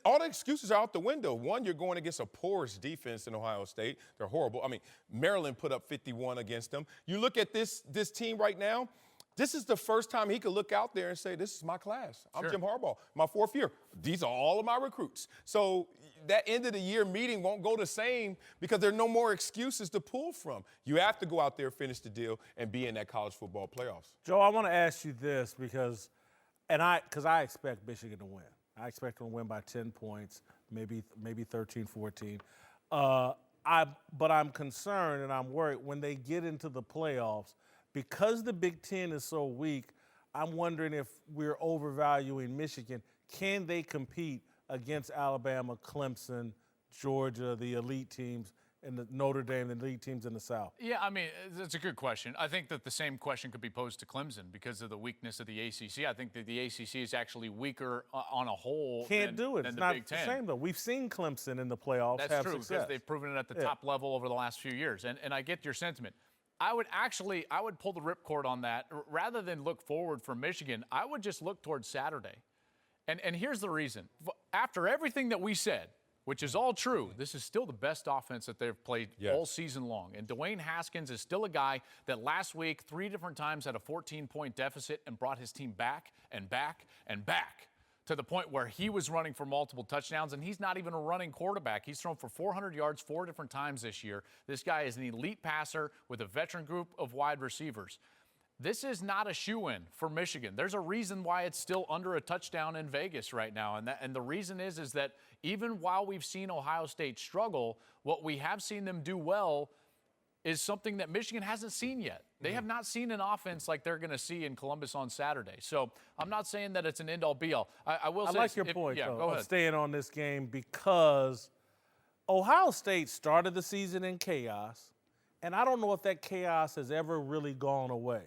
all the excuses are out the window. One, you're going against a porous defense in Ohio State. They're horrible. I mean, Maryland put up 51 against them. You look at this team right now, this is the first time he could look out there and say, this is my class. I'm Jim Harbaugh, my 4th year. These are all of my recruits. So that end of the year meeting won't go the same because there are no more excuses to pull from. You have to go out there, finish the deal, and be in that college football playoffs. Joe, I want to ask you this because I expect Michigan to win. I expect them to win by 10 points, maybe 13, 14. But I'm concerned and I'm worried when they get into the playoffs, because the Big Ten is so weak, I'm wondering if we're overvaluing Michigan. Can they compete against Alabama, Clemson, Georgia, the elite teams, and the Notre Dame, the elite teams in the South? Yeah, I mean, that's a good question. I think that the same question could be posed to Clemson because of the weakness of the ACC. I think that the ACC is actually weaker on a whole than the It's not Big Ten. the same, though. We've seen Clemson in the playoffs That's have true, success. because they've proven it at the top level over the last few years. And I get your sentiment. I would pull the ripcord on that. Rather than look forward for Michigan, I would just look towards Saturday. And here's the reason. After everything that we said, which is all true, this is still the best offense that they've played all season long. And Dwayne Haskins is still a guy that last week 3 different times had a 14-point deficit and brought his team back and back and back to the point where he was running for multiple touchdowns, and he's not even a running quarterback. He's thrown for 400 yards 4 different times this year. This guy is an elite passer with a veteran group of wide receivers. This is not a shoo-in for Michigan. There's a reason why it's still under a touchdown in Vegas right now, and the reason is that even while we've seen Ohio State struggle, what we have seen them do well is something that Michigan hasn't seen yet. They have not seen an offense like they're going to see in Columbus on Saturday. So I'm not saying that it's an end-all, be-all. I will say, like your point, though, go ahead. of staying on this game, because Ohio State started the season in chaos, and I don't know if that chaos has ever really gone away.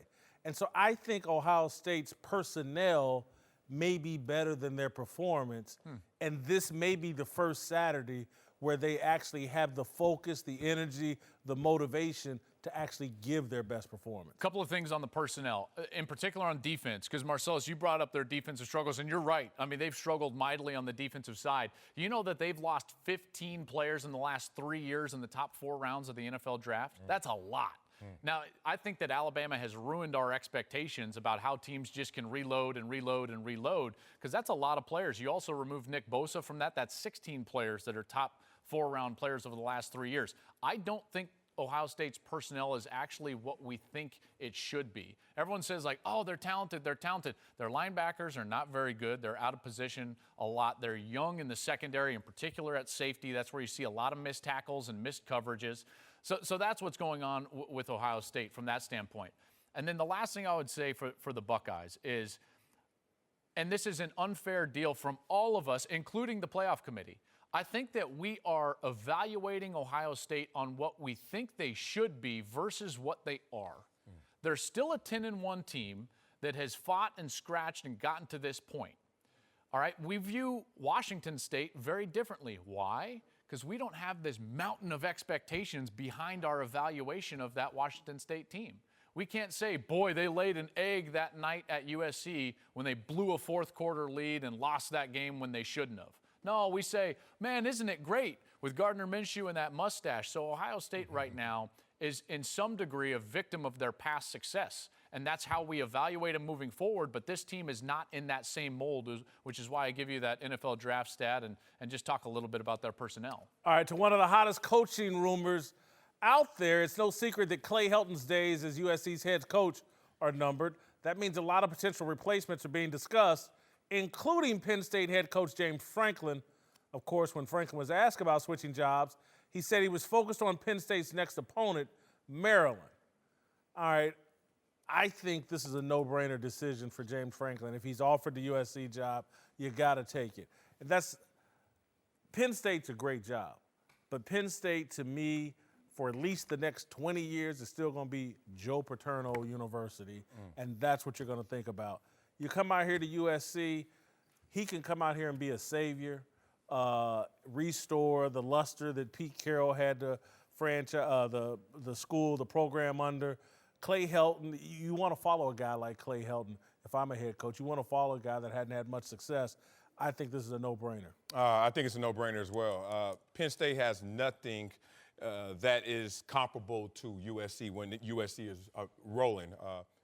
And so I think Ohio State's personnel may be better than their performance, and this may be the first Saturday where they actually have the focus, the energy, the motivation to actually give their best performance. A couple of things on the personnel, in particular on defense, because Marcellus, you brought up their defensive struggles, and you're right. I mean, they've struggled mightily on the defensive side. You know that they've lost 15 players in the last 3 years in the top 4 rounds of the NFL draft? That's a lot. Now, I think that Alabama has ruined our expectations about how teams just can reload and reload and reload, because that's a lot of players. You also remove Nick Bosa from that. That's 16 players that are top 4-round players over the last 3 years. I don't think Ohio State's personnel is actually what we think it should be. Everyone says, like, oh, they're talented, they're talented. Their linebackers are not very good. They're out of position a lot. They're young in the secondary, in particular at safety. That's where you see a lot of missed tackles and missed coverages. So that's what's going on with Ohio State from that standpoint. And then the last thing I would say for the Buckeyes is and this is an unfair deal from all of us, including the playoff committee. I think that we are evaluating Ohio State on what we think they should be versus what they are. They're still a 10-1 team that has fought and scratched and gotten to this point. All right, we view Washington State very differently. Why? Because we don't have this mountain of expectations behind our evaluation of that Washington State team. We can't say, boy, they laid an egg that night at USC when they blew a fourth quarter lead and lost that game when they shouldn't have. No, we say, man, isn't it great with Gardner Minshew and that mustache? So Ohio State right now is in some degree a victim of their past success. And that's how we evaluate them moving forward. But this team is not in that same mold, which is why I give you that NFL draft stat and just talk a little bit about their personnel. All right, to one of the hottest coaching rumors out there, it's no secret that Clay Helton's days as USC's head coach are numbered. That means a lot of potential replacements are being discussed, including Penn State head coach James Franklin. Of course, when Franklin was asked about switching jobs, he said he was focused on Penn State's next opponent, Maryland. All right, I think this is a no-brainer decision for James Franklin. If he's offered the USC job, you got to take it. And Penn State's a great job, but Penn State, to me, for at least the next 20 years, is still going to be Joe Paterno University, and that's what you're going to think about. You come out here to USC, he can come out here and be a savior, restore the luster that Pete Carroll had the franchise, the school, the program under. Clay Helton, you want to follow a guy like Clay Helton. If I'm a head coach, you want to follow a guy that hadn't had much success. I think this is a no-brainer. I think it's a no-brainer as well. Penn State has nothing that is comparable to USC when USC is rolling,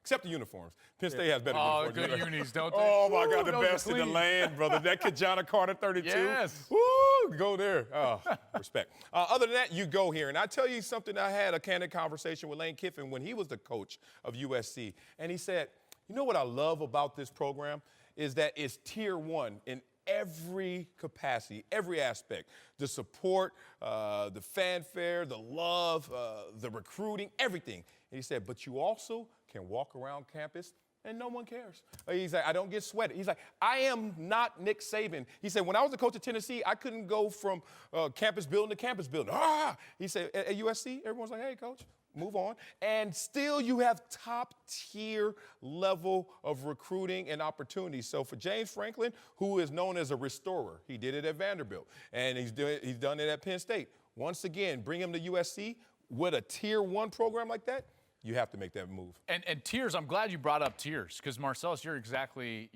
except the uniforms. Penn State has better uniforms. Oh, good unis, don't they? Oh, my God, the Those are best in the clean. land, brother. That Kajana Carter 32. Yes. Woo, go there. Oh, respect. Other than that, you go here. And I tell you something, I had a candid conversation with Lane Kiffin when he was the coach of USC. And he said, you know what I love about this program is that it's tier one in every capacity, every aspect. The support, the fanfare, the love, the recruiting, everything. And he said, but you also can walk around campus and no one cares. He's like, I don't get sweated. He's like, I am not Nick Saban. He said, when I was the coach of Tennessee, I couldn't go from campus building to campus building. He said, at USC, everyone's like, hey, coach, move on. And still you have top-tier level of recruiting and opportunities. So for James Franklin, who is known as a restorer, he did it at Vanderbilt, and he's done it at Penn State. Once again, bring him to USC with a tier one program like that, you have to make that move. And tiers, I'm glad you brought up tiers, because Marcellus, you're exactly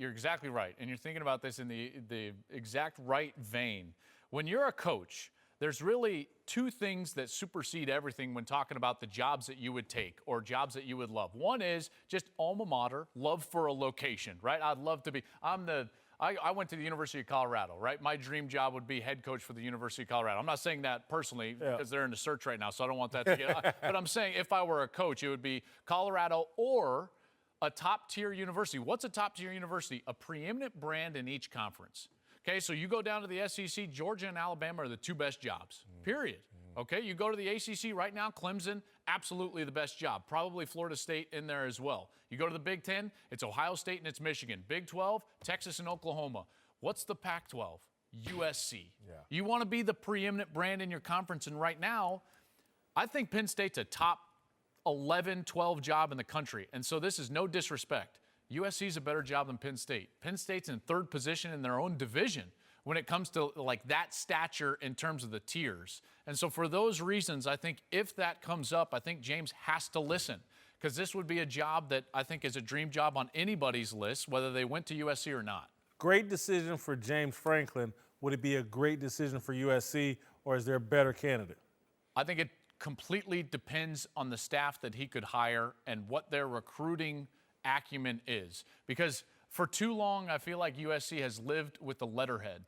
right. And you're thinking about this in the exact right vein. When you're a coach, there's really two things that supersede everything when talking about the jobs that you would take or jobs that you would love. One is just alma mater, love for a location, right? I'd love to be, I went to the University of Colorado, right? My dream job would be head coach for the University of Colorado. I'm not saying that personally because they're in the search right now, so I don't want that to get, but I'm saying if I were a coach, it would be Colorado or a top-tier university. What's a top-tier university? A preeminent brand in each conference. Okay, so you go down to the SEC, Georgia and Alabama are the two best jobs, period. Okay, you go to the ACC right now, Clemson, absolutely the best job. Probably Florida State in there as well. You go to the Big Ten, it's Ohio State and it's Michigan. Big 12, Texas and Oklahoma. What's the Pac-12? USC. Yeah. You want to be the preeminent brand in your conference, and right now, I think Penn State's a top 11, 12 job in the country, and so this is no disrespect. USC's a better job than Penn State. Penn State's in third position in their own division when it comes to like that stature in terms of the tiers. And so for those reasons, I think if that comes up, I think James has to listen, because this would be a job that I think is a dream job on anybody's list, whether they went to USC or not. Great decision for James Franklin. Would it be a great decision for USC, or is there a better candidate? I think it completely depends on the staff that he could hire and what their recruiting acumen is. Because for too long, I feel like USC has lived with the letterhead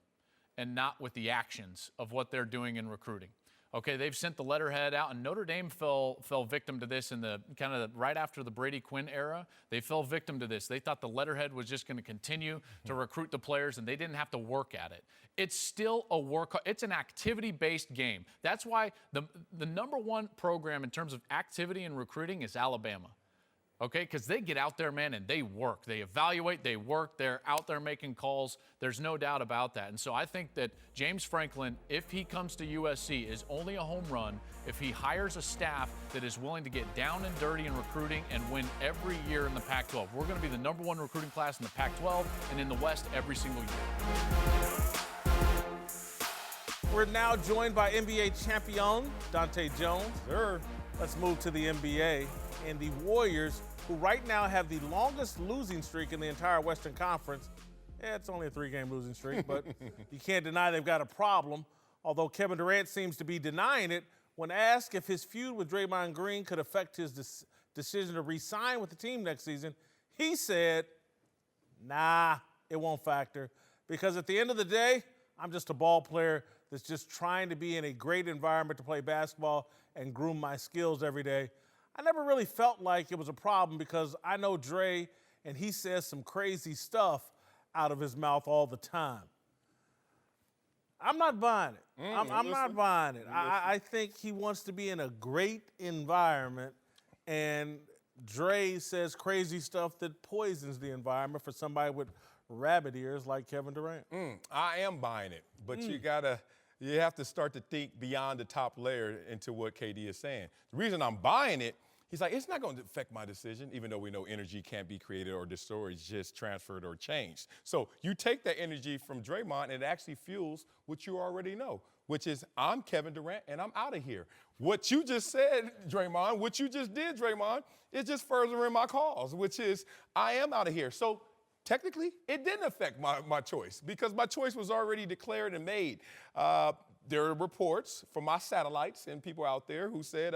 and not with the actions of what they're doing in recruiting. Okay, they've sent the letterhead out, and Notre Dame fell victim to this in the kind of right after the Brady Quinn era. They fell victim to this. They thought the letterhead was just going to continue to recruit the players, and they didn't have to work at it. It's still it's an activity-based game. That's why the number one program in terms of activity and recruiting is Alabama. okay? Because they get out there, man, and they work. They evaluate, they work. They're out there making calls. There's no doubt about that. And so I think that James Franklin, if he comes to USC, is only a home run if he hires a staff that is willing to get down and dirty in recruiting and win every year in the Pac-12. We're going to be the #1 recruiting class in the Pac-12 and in the West every single year. We're now joined by NBA champion Dante Jones. Sir. Let's move to the NBA. And the Warriors, who right now have the longest losing streak in the entire Western Conference. Yeah, it's only a 3-game losing streak, but you can't deny they've got a problem. Although Kevin Durant seems to be denying it when asked if his feud with Draymond Green could affect his decision to re-sign with the team next season. He said, nah, it won't factor. Because at the end of the day, I'm just a ball player that's just trying to be in a great environment to play basketball and groom my skills every day. I never really felt like it was a problem because I know Dre, and he says some crazy stuff out of his mouth all the time. I'm not buying it. I'm not buying it. I think he wants to be in a great environment, and Dre says crazy stuff that poisons the environment for somebody with rabbit ears like Kevin Durant. I am buying it, but you have to start to think beyond the top layer into what KD is saying. The reason I'm buying it, he's like, it's not going to affect my decision, even though we know energy can't be created or destroyed, it's just transferred or changed. So you take that energy from Draymond, and it actually fuels what you already know, which is I'm Kevin Durant, and I'm out of here. What you just said, Draymond, what you just did, Draymond, is just furthering my cause, which is I am out of here. So technically, it didn't affect my choice because my choice was already declared and made. There are reports from my satellites and people out there who said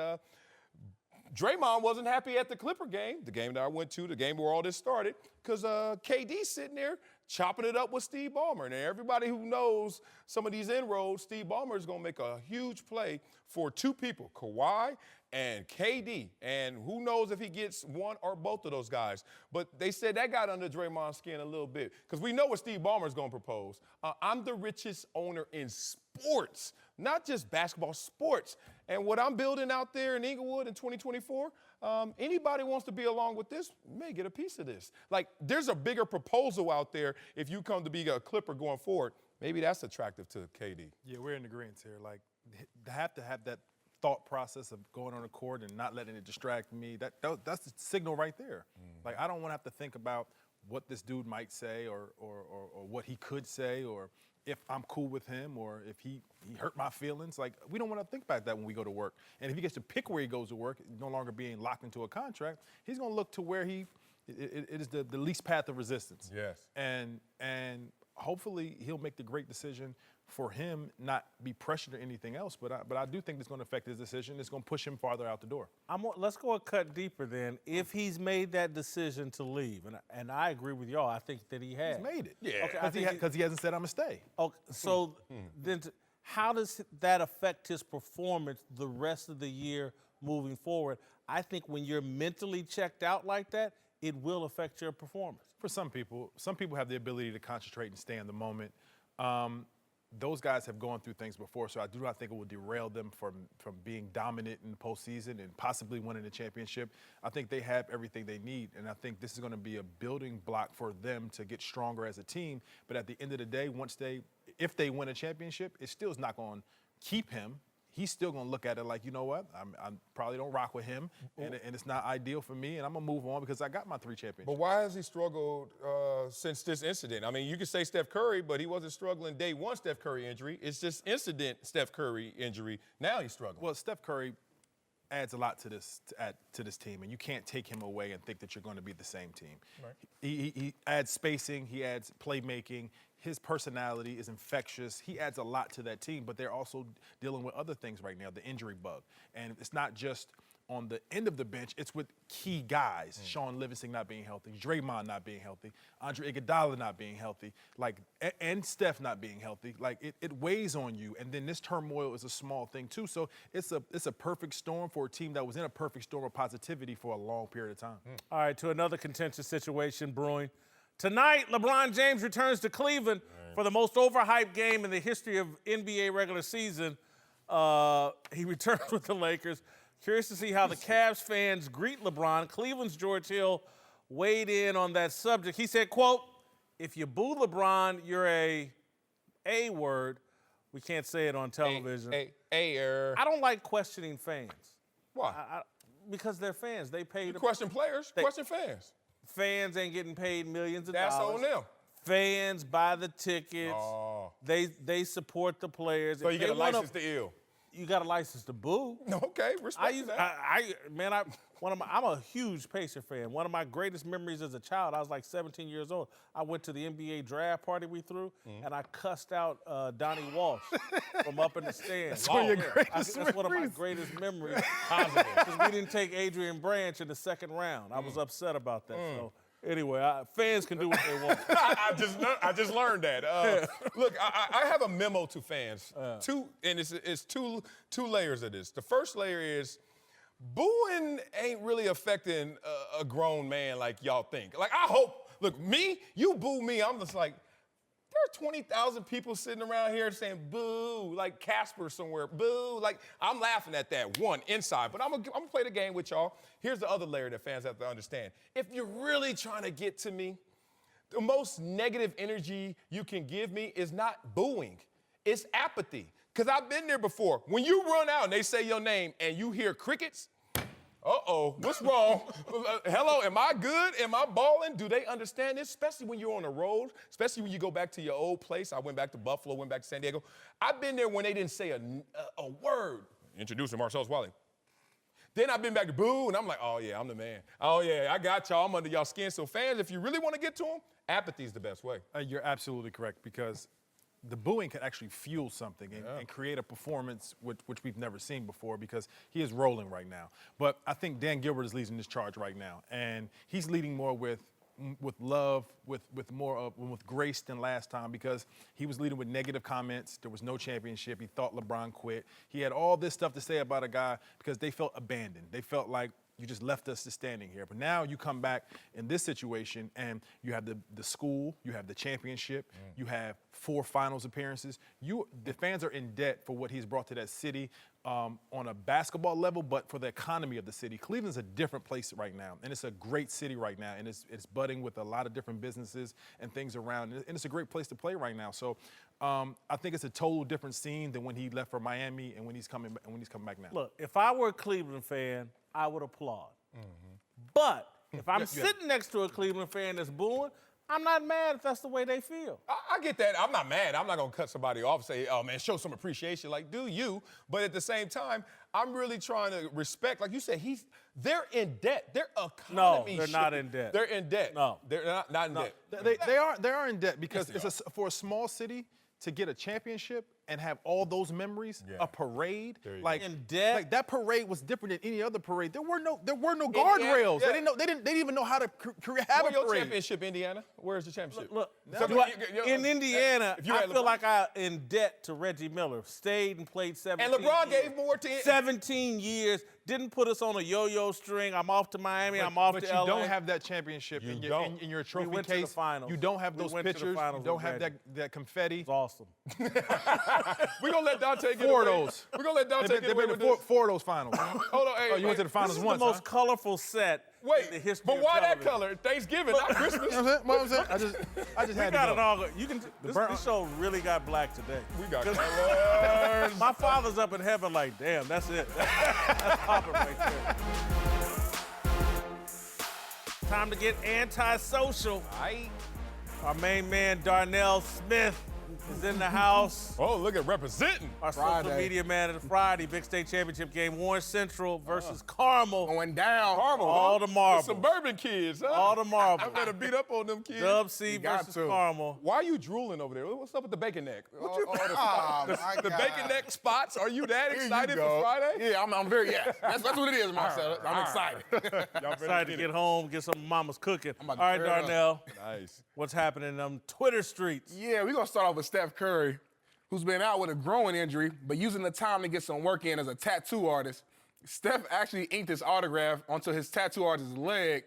Draymond wasn't happy at the Clipper game, the game that I went to, the game where all this started, because KD's sitting there chopping it up with Steve Ballmer. And everybody who knows some of these inroads, Steve Ballmer is going to make a huge play for two people, Kawhi and KD. And who knows if he gets one or both of those guys. But they said that got under Draymond's skin a little bit because we know what Steve Ballmer is going to propose. I'm the richest owner in sports, not just basketball, sports. And what I'm building out there in Inglewood in 2024, anybody wants to be along with this may get a piece of this. Like, there's a bigger proposal out there if you come to be a Clipper going forward. Maybe that's attractive to KD. Yeah, we're in agreement here. Like, have to have that thought process of going on the court and not letting it distract me. That's the signal right there. Like, I don't want to have to think about what this dude might say or what he could say or if I'm cool with him or if he hurt my feelings. Like, we don't want to think about that when we go to work. And if he gets to pick where he goes to work, no longer being locked into a contract, he's going to look to where it is the least path of resistance. Yes. And hopefully he'll make the great decision for him, not be pressured or anything else. But I do think it's going to affect his decision. It's going to push him farther out the door. Let's go a cut deeper then. If he's made that decision to leave, and I agree with y'all, I think that he has. He's made it. Yeah. Okay, Because he hasn't said, I'm going to stay. Okay, so then how does that affect his performance the rest of the year moving forward? I think when you're mentally checked out like that, it will affect your performance. For some people have the ability to concentrate and stay in the moment. Those guys have gone through things before, so I do not think it will derail them from being dominant in the postseason and possibly winning the championship. I think they have everything they need, and I think this is going to be a building block for them to get stronger as a team. But at the end of the day, if they win a championship, it still is not going to keep him. He's still going to look at it like, you know what, I probably don't rock with him, and it's not ideal for me, and I'm going to move on because I got my 3 championships. But why has he struggled since this incident? I mean, you could say Steph Curry, but he wasn't struggling day one Steph Curry injury. It's just incident Steph Curry injury. Now he's struggling. Well, Steph Curry adds a lot to this team, and you can't take him away and think that you're going to be the same team. Right. He adds spacing. He adds playmaking. His personality is infectious. He adds a lot to that team, but they're also dealing with other things right now, the injury bug. And it's not just on the end of the bench, it's with key guys. Sean Livingston not being healthy, Draymond not being healthy, Andre Iguodala not being healthy, and Steph not being healthy. Like, it weighs on you. And then this turmoil is a small thing too. So it's a perfect storm for a team that was in a perfect storm of positivity for a long period of time. All right, to another contentious situation brewing. Tonight, LeBron James returns to Cleveland for the most overhyped game in the history of NBA regular season. He returns with the Lakers. Curious to see how the Cavs fans greet LeBron. Cleveland's George Hill weighed in on that subject. He said, quote, if you boo LeBron, you're a word. We can't say it on television. I don't like questioning fans. Why? Because they're fans. They pay You to question players, question fans. Fans ain't getting paid millions of That's dollars. on them. Fans buy the tickets. Oh. They support the players. So If you get they a wanna- license to ill. You got a license to boo. Okay, respect that. I'm a huge Pacer fan. One of my greatest memories as a child, I was like 17 years old. I went to the NBA draft party we threw, and I cussed out Donnie Walsh from up in the stands. That's one of your greatest That's one of my memories. greatest memories. Positive. Because we didn't take Adrian Branch in the second round. I was upset about that. So anyway, fans can do what they want. I just learned that. Look, I have a memo to fans. It's two layers of this. The first layer is booing ain't really affecting a grown man like y'all think. Like, I hope, look, you boo me, I'm just like, there are 20,000 people sitting around here saying boo, like Casper somewhere, boo. Like, I'm laughing at that, one, inside. But I'm gonna play the game with y'all. Here's the other layer that fans have to understand. If you're really trying to get to me, the most negative energy you can give me is not booing, it's apathy. Because I've been there before. When you run out and they say your name and you hear crickets, uh-oh, what's wrong? Hello, am I good? Am I balling? Do they understand this? Especially when you're on the road, especially when you go back to your old place. I went back to Buffalo, went back to San Diego. I've been there when they didn't say a word. Introducing Marcellus Wiley. Then I've been back to boo, and I'm like, oh, yeah, I'm the man. Oh, yeah, I got y'all. I'm under y'all skin. So, fans, if you really want to get to them, apathy is the best way. You're absolutely correct, because the booing can actually fuel something and create a performance which we've never seen before, because he is rolling right now. But I think Dan Gilbert is leading this charge right now, and he's leading more with love, with grace than last time, because he was leading with negative comments. There was no championship. He thought LeBron quit. He had all this stuff to say about a guy because they felt abandoned. They felt like, you just left us standing here. But now you come back in this situation and you have the school, you have the championship, you have 4 finals appearances. The fans are in debt for what he's brought to that city on a basketball level, but for the economy of the city. Cleveland's a different place right now, and it's a great city right now, and it's budding with a lot of different businesses and things around, and it's a great place to play right now. So I think it's a total different scene than when he left for Miami and when he's coming back now. Look, if I were a Cleveland fan, I would applaud. But if I'm sitting next to a Cleveland fan that's booing, I'm not mad if that's the way they feel. I get that. I'm not mad. I'm not going to cut somebody off and say, oh, man, show some appreciation. Like, do you? But at the same time, I'm really trying to respect, like you said, they're in debt. Their economy. No, they're not in debt. They're in debt. No. They're not in debt. They are in debt, because for a small city to get a championship and have all those memories, a parade, like in debt. Like that parade was different than any other parade. There were no guardrails. Yeah. They didn't even know how to have Where's a your parade. championship, Indiana? Where's the championship? Look, So in Indiana, if you I had feel LeBron- like I'm in debt to Reggie Miller. Stayed and played 17 And LeBron years. gave more to 17 years. Didn't put us on a yo-yo string. I'm off to Miami. I'm off But to you LA. don't have that championship You in don't. your trophy went to the case. finals. You don't have We those went to the pictures. finals You don't with have Reggie. that confetti. It's awesome. We're going to let Dante get 4 of away. those. We're going to let Dante They've get away been with to this. 4 of those finals. Hold on, hey, Oh, you went to the finals This is once, the most huh? colorful set in the history but of why that television. color? Thanksgiving, not Christmas. You know what I'm saying? I just We had got to it go. all. You can. This show really got black today. We got colors. My father's up in heaven like, damn, that's it. That's popping right there. Time to get antisocial. Our main man, Darnell Smith, is in the house. Oh, look at representing. Our social media man of the Friday Big State Championship game, Warren Central versus Carmel. Going down. Carmel, All huh? the marbles. The suburban kids, huh? All the marbles. I better beat up on them kids. Dub C got versus to. Carmel. Why are you drooling over there? What's up with the bacon neck? The Bacon neck spots? Are you that Here you excited go. for Friday? Yeah, I'm very, yes. That's what it is, Marcellus. I'm excited. Y'all Excited to get home, get some mama's cooking. All about to right, tear it up. Darnell, Nice. what's happening in them Twitter streets? Yeah, we're going to start off with Steph Curry, who's been out with a growing injury, but using the time to get some work in as a tattoo artist. Steph actually inked his autograph onto his tattoo artist's leg.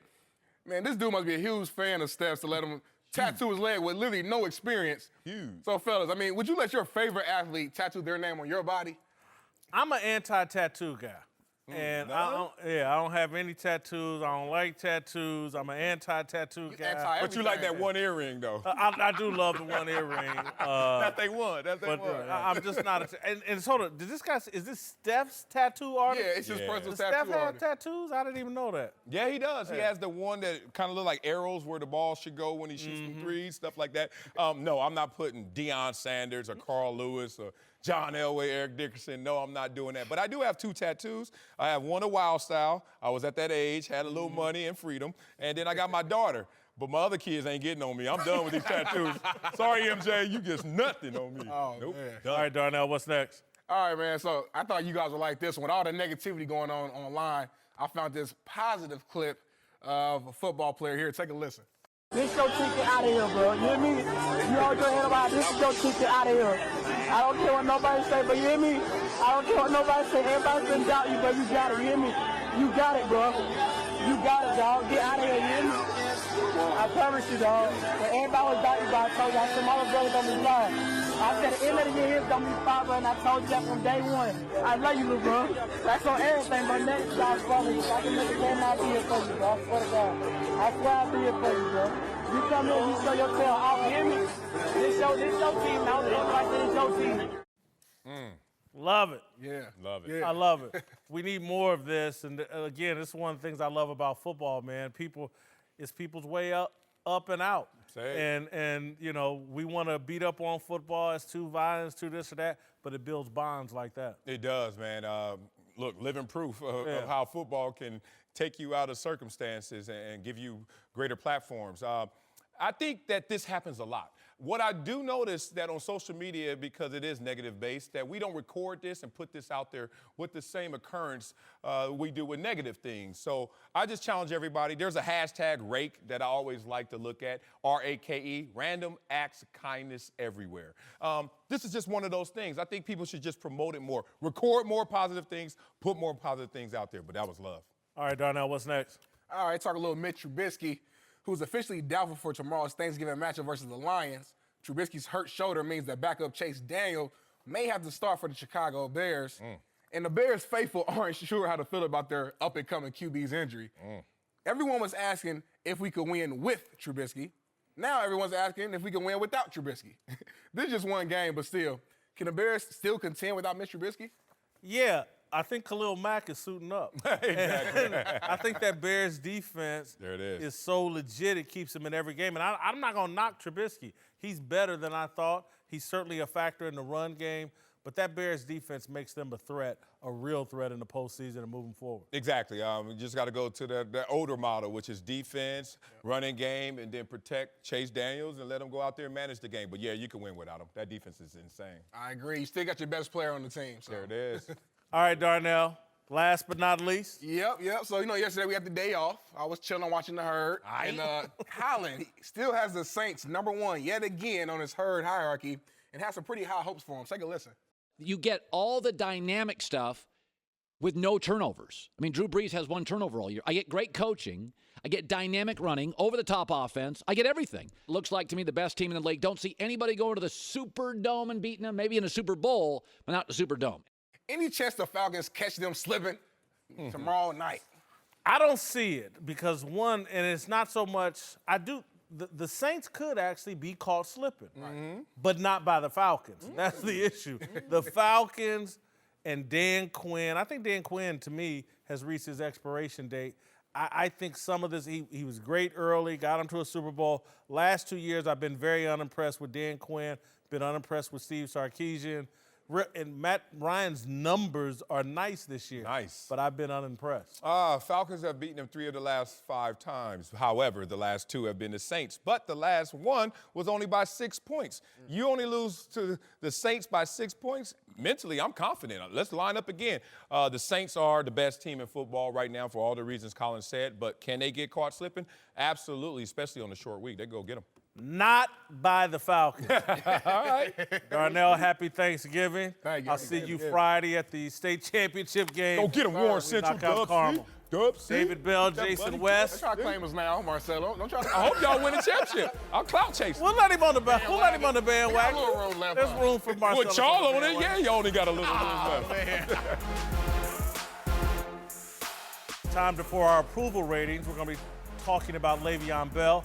Man, this dude must be a huge fan of Steph's to let him tattoo his leg with literally no experience. Huge. So, fellas, I mean, would you let your favorite athlete tattoo their name on your body? I'm an anti-tattoo guy. And I don't have any tattoos. I don't like tattoos. I'm an anti-tattoo guy. But you like that one earring, though. I do love the one earring. That they won. I'm just not and hold on, is this Steph's tattoo artist? Yeah, it's his personal Does tattoo Steph have artist. tattoos? I didn't even know that. Yeah, he does. He has the one that kind of look like arrows where the ball should go when he shoots from threes, stuff like that. No, I'm not putting Deion Sanders or Carl Lewis or John Elway, Eric Dickerson. No, I'm not doing that. But I do have 2 tattoos. I have one a wild style. I was at that age, had a little money and freedom. And then I got my daughter. But my other kids ain't getting on me. I'm done with these tattoos. Sorry, MJ, you just nothing on me. Oh, nope. man. All right, Darnell, what's next? All right, man. So I thought you guys would like this one. With all the negativity going on online, I found this positive clip of a football player here. Take a listen. This your ticket out of here, bro. You hear me? You hold your head about this is your ticket out of here. I don't care what nobody say, but you hear me? I don't care what nobody say. Everybody's gonna doubt you, but you got it. You hear me? You got it, bro. You got it, dog. Get out of here, you hear me? I promise you, dog. When everybody was doubting you, I told you, I said, my little brother gonna be blind. I said, the end of the year, it's gonna be 5, and I told you that from day one. I love you, little bro. That's on everything, but next time, brother, I can make a game out here for you, bro. I swear to God. I swear I'll be here for you, bro. You come here, you show your tail off, you hear me? This your team, now like this is your team. Love it. Yeah. Love it. Yeah. I love it. We need more of this. And again, this is one of the things I love about football, man. It's people's way up and out. And you know, we want to beat up on football as too violence, too this or that, but it builds bonds like that. It does, man. Look, living proof of how football can take you out of circumstances and give you greater platforms. I think that this happens a lot. What I do notice that on social media, because it is negative based, that we don't record this and put this out there with the same occurrence we do with negative things. So I just challenge everybody. There's a hashtag rake that I always like to look at, RAKE, random acts of kindness everywhere. This is just one of those things. I think people should just promote it more, record more positive things, put more positive things out there. But that was love. All right, Darnell, what's next? All right, talk a little Mitch Trubisky, who's officially doubtful for tomorrow's Thanksgiving matchup versus the Lions. Trubisky's hurt shoulder means that backup Chase Daniel may have to start for the Chicago Bears. And the Bears faithful aren't sure how to feel about their up-and-coming QB's injury. Everyone was asking if we could win with Trubisky. Now everyone's asking if we can win without Trubisky. This is just one game, but still. Can the Bears still contend without Mitch Trubisky? Yeah, I think Khalil Mack is suiting up. Exactly. I think that Bears defense is so legit, it keeps him in every game. And I'm not going to knock Trubisky. He's better than I thought. He's certainly a factor in the run game. But that Bears defense makes them a threat, a real threat in the postseason and moving forward. Exactly. We just got to go to the older model, which is defense, running game, and then protect Chase Daniels and let him go out there and manage the game. But, yeah, you can win without him. That defense is insane. I agree. You still got your best player on the team. So. There it is. All right, Darnell, last but not least. Yep. So, yesterday we had the day off. I was chilling watching the herd. And Holland still has the Saints #1 yet again on his herd hierarchy and has some pretty high hopes for him. Take a listen. You get all the dynamic stuff with no turnovers. I mean, Drew Brees has 1 turnover all year. I get great coaching. I get dynamic running, over-the-top offense. I get everything. Looks like to me the best team in the league. Don't see anybody going to the Superdome and beating them, maybe in a Super Bowl, but not the Superdome. Any chance the Falcons catch them slipping tomorrow night? I don't see it because, one, and it's not so much the Saints could actually be caught slipping, but not by the Falcons. That's the issue. The Falcons and Dan Quinn, I think Dan Quinn, to me, has reached his expiration date. I think some of this, he was great early, got him to a Super Bowl. Last 2 years, I've been very unimpressed with Dan Quinn, been unimpressed with Steve Sarkisian. And Matt Ryan's numbers are nice this year. Nice. But I've been unimpressed. Falcons have beaten them 3 of the last 5 times. However, the last 2 have been the Saints. But the last one was only by 6 points. You only lose to the Saints by 6 points. Mentally, I'm confident. Let's line up again. The Saints are the best team in football right now for all the reasons Colin said. But can they get caught slipping? Absolutely, especially on the short week. They go get them. Not by the Falcons. All right. Darnell, happy Thanksgiving. Thank you. I'll see you Friday at the state championship game. Go get him, Warren Central. Dubs. David Bell, Jason West. Don't try to claim us now, Marcelo. Don't try to. I hope y'all win a championship. I'll clout chase. We'll let him on the bandwagon. Got a little room left. There's room for Marcelo. With y'all on it, yeah, you only got a little room left. Man. Time for our approval ratings. We're going to be talking about Le'Veon Bell.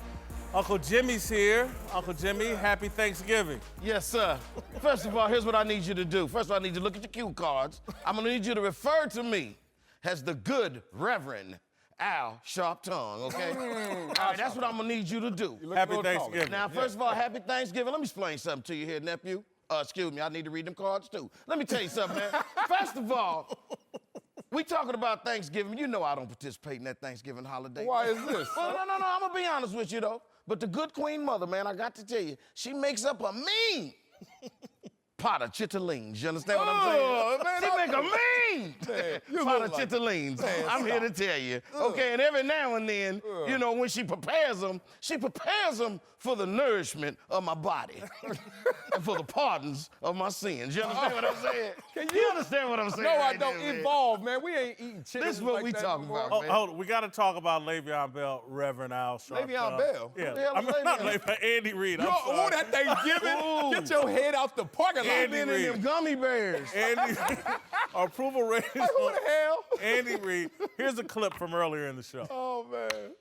Uncle Jimmy's here. Uncle Jimmy, happy Thanksgiving. Yes, sir. First of all, here's what I need you to do. First of all, I need you to look at your cue cards. I'm going to need you to refer to me as the good Reverend Al Sharp Tongue, okay? All right, that's what I'm going to need you to do. Happy Thanksgiving. Now, first of all, happy Thanksgiving. Let me explain something to you here, nephew. Excuse me, I need to read them cards, too. Let me tell you something, man. First of all, we talking about Thanksgiving. You know I don't participate in that Thanksgiving holiday. Why is this? Well, no, I'm going to be honest with you, though. But the good Queen Mother, man, I got to tell you, she makes up a mean pot of chitterlings. You understand what I'm saying? Man, she make a mean pot of chitterlings. I'm here to tell you. Okay, and every now and then, you know, when she prepares them for the nourishment of my body and for the pardons of my sins. You understand what I'm saying? You understand what I'm saying? No, I right don't. there, man? Evolve, man. We ain't eating chicken. This is what like we that talking no about, more. man. Hold on, we got to talk about Le'Veon Bell, Reverend Al Sharp. Le'Veon Bell? Yeah, Who the hell I'm is not Le'Veon? Le'Veon, Andy Reid. I'm Yo, sorry. that Thanksgiving. Get your head out the parking lot. Andy Been in them Reid. gummy bears. Andy, approval ratings. Who the hell? Andy Reid. Here's a clip from earlier in the show. Oh, man.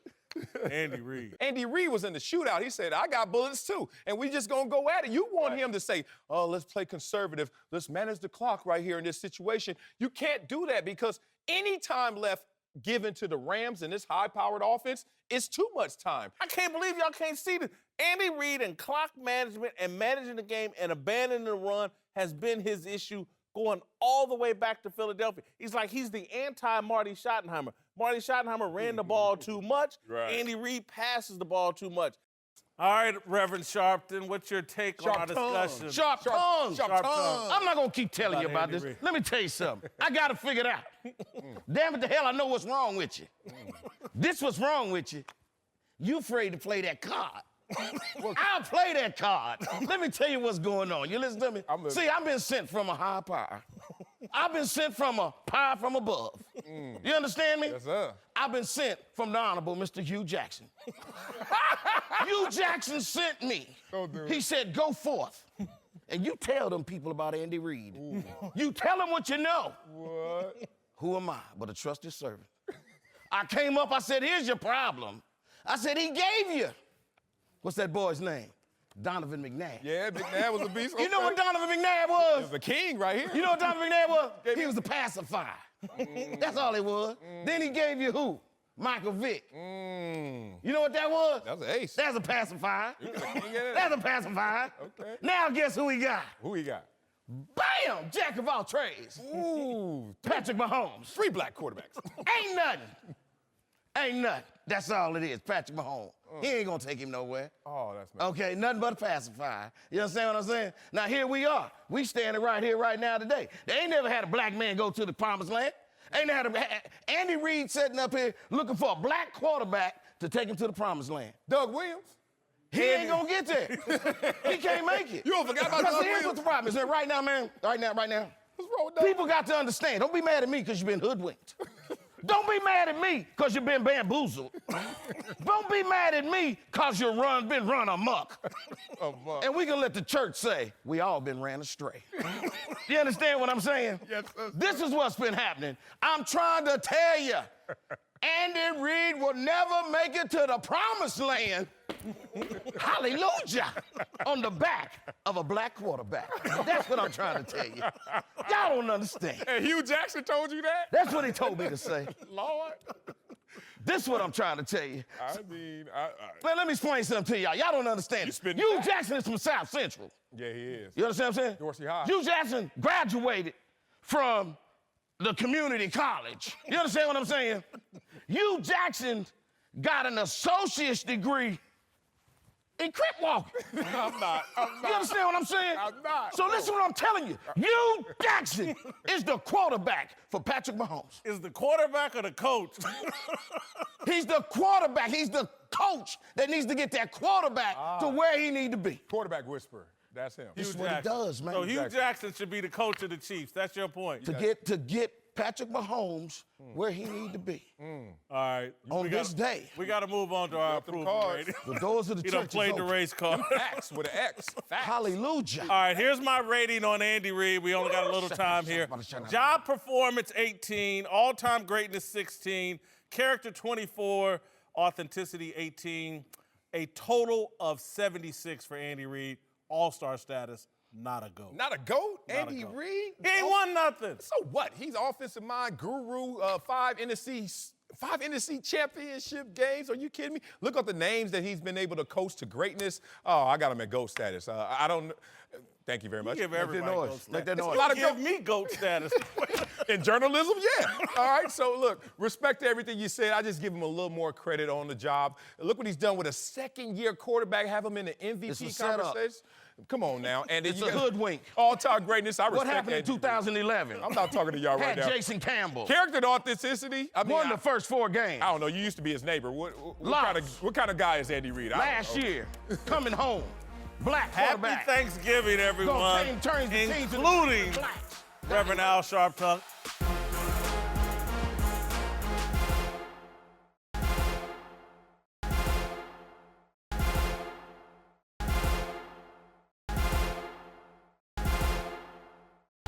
Andy Reid. Andy Reid was in the shootout. He said, I got bullets too, and we just gonna go at it. You want him to say, oh, let's play conservative. Let's manage the clock right here in this situation. You can't do that because any time left given to the Rams in this high-powered offense is too much time. I can't believe y'all can't see this. Andy Reid and clock management and managing the game and abandoning the run has been his issue going all the way back to Philadelphia. He's the anti-Marty Schottenheimer. Marty Schottenheimer ran the ball too much. Right. Andy Reid passes the ball too much. All right, Reverend Sharpton, what's your take on our discussion? Sharp tongue. Sharp tongue. I'm not going to keep telling you about Andy this. Reid. Let me tell you something. I got to figure it out. Damn it to hell, I know what's wrong with you. This what's wrong with you. You afraid to play that card. I'll play that card. Let me tell you what's going on. You listen to me? See, I've been sent from a high power. I've been sent from a power from above. You understand me? Yes, sir. I've been sent from the Honorable Mr. Hugh Jackson. Hugh Jackson sent me. He said, go forth. And you tell them people about Andy Reid. You tell them what you know. What? Who am I but a trusted servant? I came up, I said, here's your problem. I said, he gave you. What's that boy's name? Donovan McNabb. Yeah, McNabb was a beast. You know what Donovan McNabb was? He's the king right here. You know what Donovan McNabb was? He was the pacifier. That's all he was. Then he gave you who? Michael Vick. You know what that was? That was an ace. That's a pacifier. That's That's a pacifier. Okay. Now guess who he got? Who he got? Bam! Jack of all trades. Ooh. Patrick Mahomes. 3 black quarterbacks. Ain't nothing. Ain't nothing. That's all it is, Patrick Mahomes. He ain't gonna take him nowhere. Oh, that's nice. Okay, nothing but a pacifier. You understand what I'm saying? Now here we are. We standing right here, right now, today. They ain't never had a black man go to the promised land. Ain't never had Andy Reid sitting up here looking for a black quarterback to take him to the promised land. Doug Williams? He ain't gonna get there. He can't make it. You don't forget about Because Doug here's what Williams? the problem is. That right now, man, right now, What's wrong with Doug? people got to understand. Don't be mad at me because you've been hoodwinked. Don't be mad at me because you've been bamboozled. Don't be mad at me because you've been run amok. And we can let the church say, we all been ran astray. You understand what I'm saying? Yes, sir. This is what's been happening. I'm trying to tell you, Andy Reid will never make it to the promised land. Hallelujah. On the back of a black quarterback. That's what I'm trying to tell you. Y'all don't understand. And Hugh Jackson told you that? That's what he told me to say. Lord. This is what I'm trying to tell you. I mean, Man, let me explain something to y'all. Y'all don't understand. Hugh Jackson is from South Central. yeah, he is. You understand what I'm saying? Dorsey High. Hugh Jackson graduated from the community college. You understand what I'm saying? Hugh Jackson got an associate's degree in crip walking. I'm not. You understand what I'm saying? I'm not. So listen to what I'm telling you. Hugh Jackson is the quarterback for Patrick Mahomes. Is the quarterback or the coach? He's the quarterback. He's the coach that needs to get that quarterback to where he need to be. Quarterback whisperer. That's him. This is what he does, man. So Hugh Jackson should be the coach of the Chiefs. That's your point. To get Patrick Mahomes where he need to be. All right. On this day. We got to move on to our approval rating. The doors of the He church done played the race card. X with an X. Hallelujah. All right, here's my rating on Andy Reid. We only got a little time here. Job performance, 18. All-time greatness, 16. Character 24, authenticity 18, a total of 76 for Andy Reid. All-star status, not a GOAT. Not a GOAT? Not a Andy GOAT. Reid? He ain't won nothing. So what? He's offensive mind guru, 5 NFC championship games. Are you kidding me? Look at the names that he's been able to coach to greatness. Oh, I got him at GOAT status. I don't. Thank you very much. You give everybody GOAT status. Make that noise. A lot of Give me GOAT status. In journalism, yeah. All right, so look, respect to everything you said. I just give him a little more credit on the job. Look what he's done with a second-year quarterback, have him in the It's a MVP setup. conversation. Come on now. And It's a hoodwink. All-time greatness. I respect What happened in Andy Reid. 2011? I'm not talking to y'all right Had now. Jason Campbell. Character and authenticity. I mean, Won the first 4 games. I don't know. You used to be his neighbor. What Lost. kind of guy is Andy Reid? Last year, coming home. Black Happy quarterback. Thanksgiving, everyone, Turns the team to the including blacks. Reverend Al Sharptongue.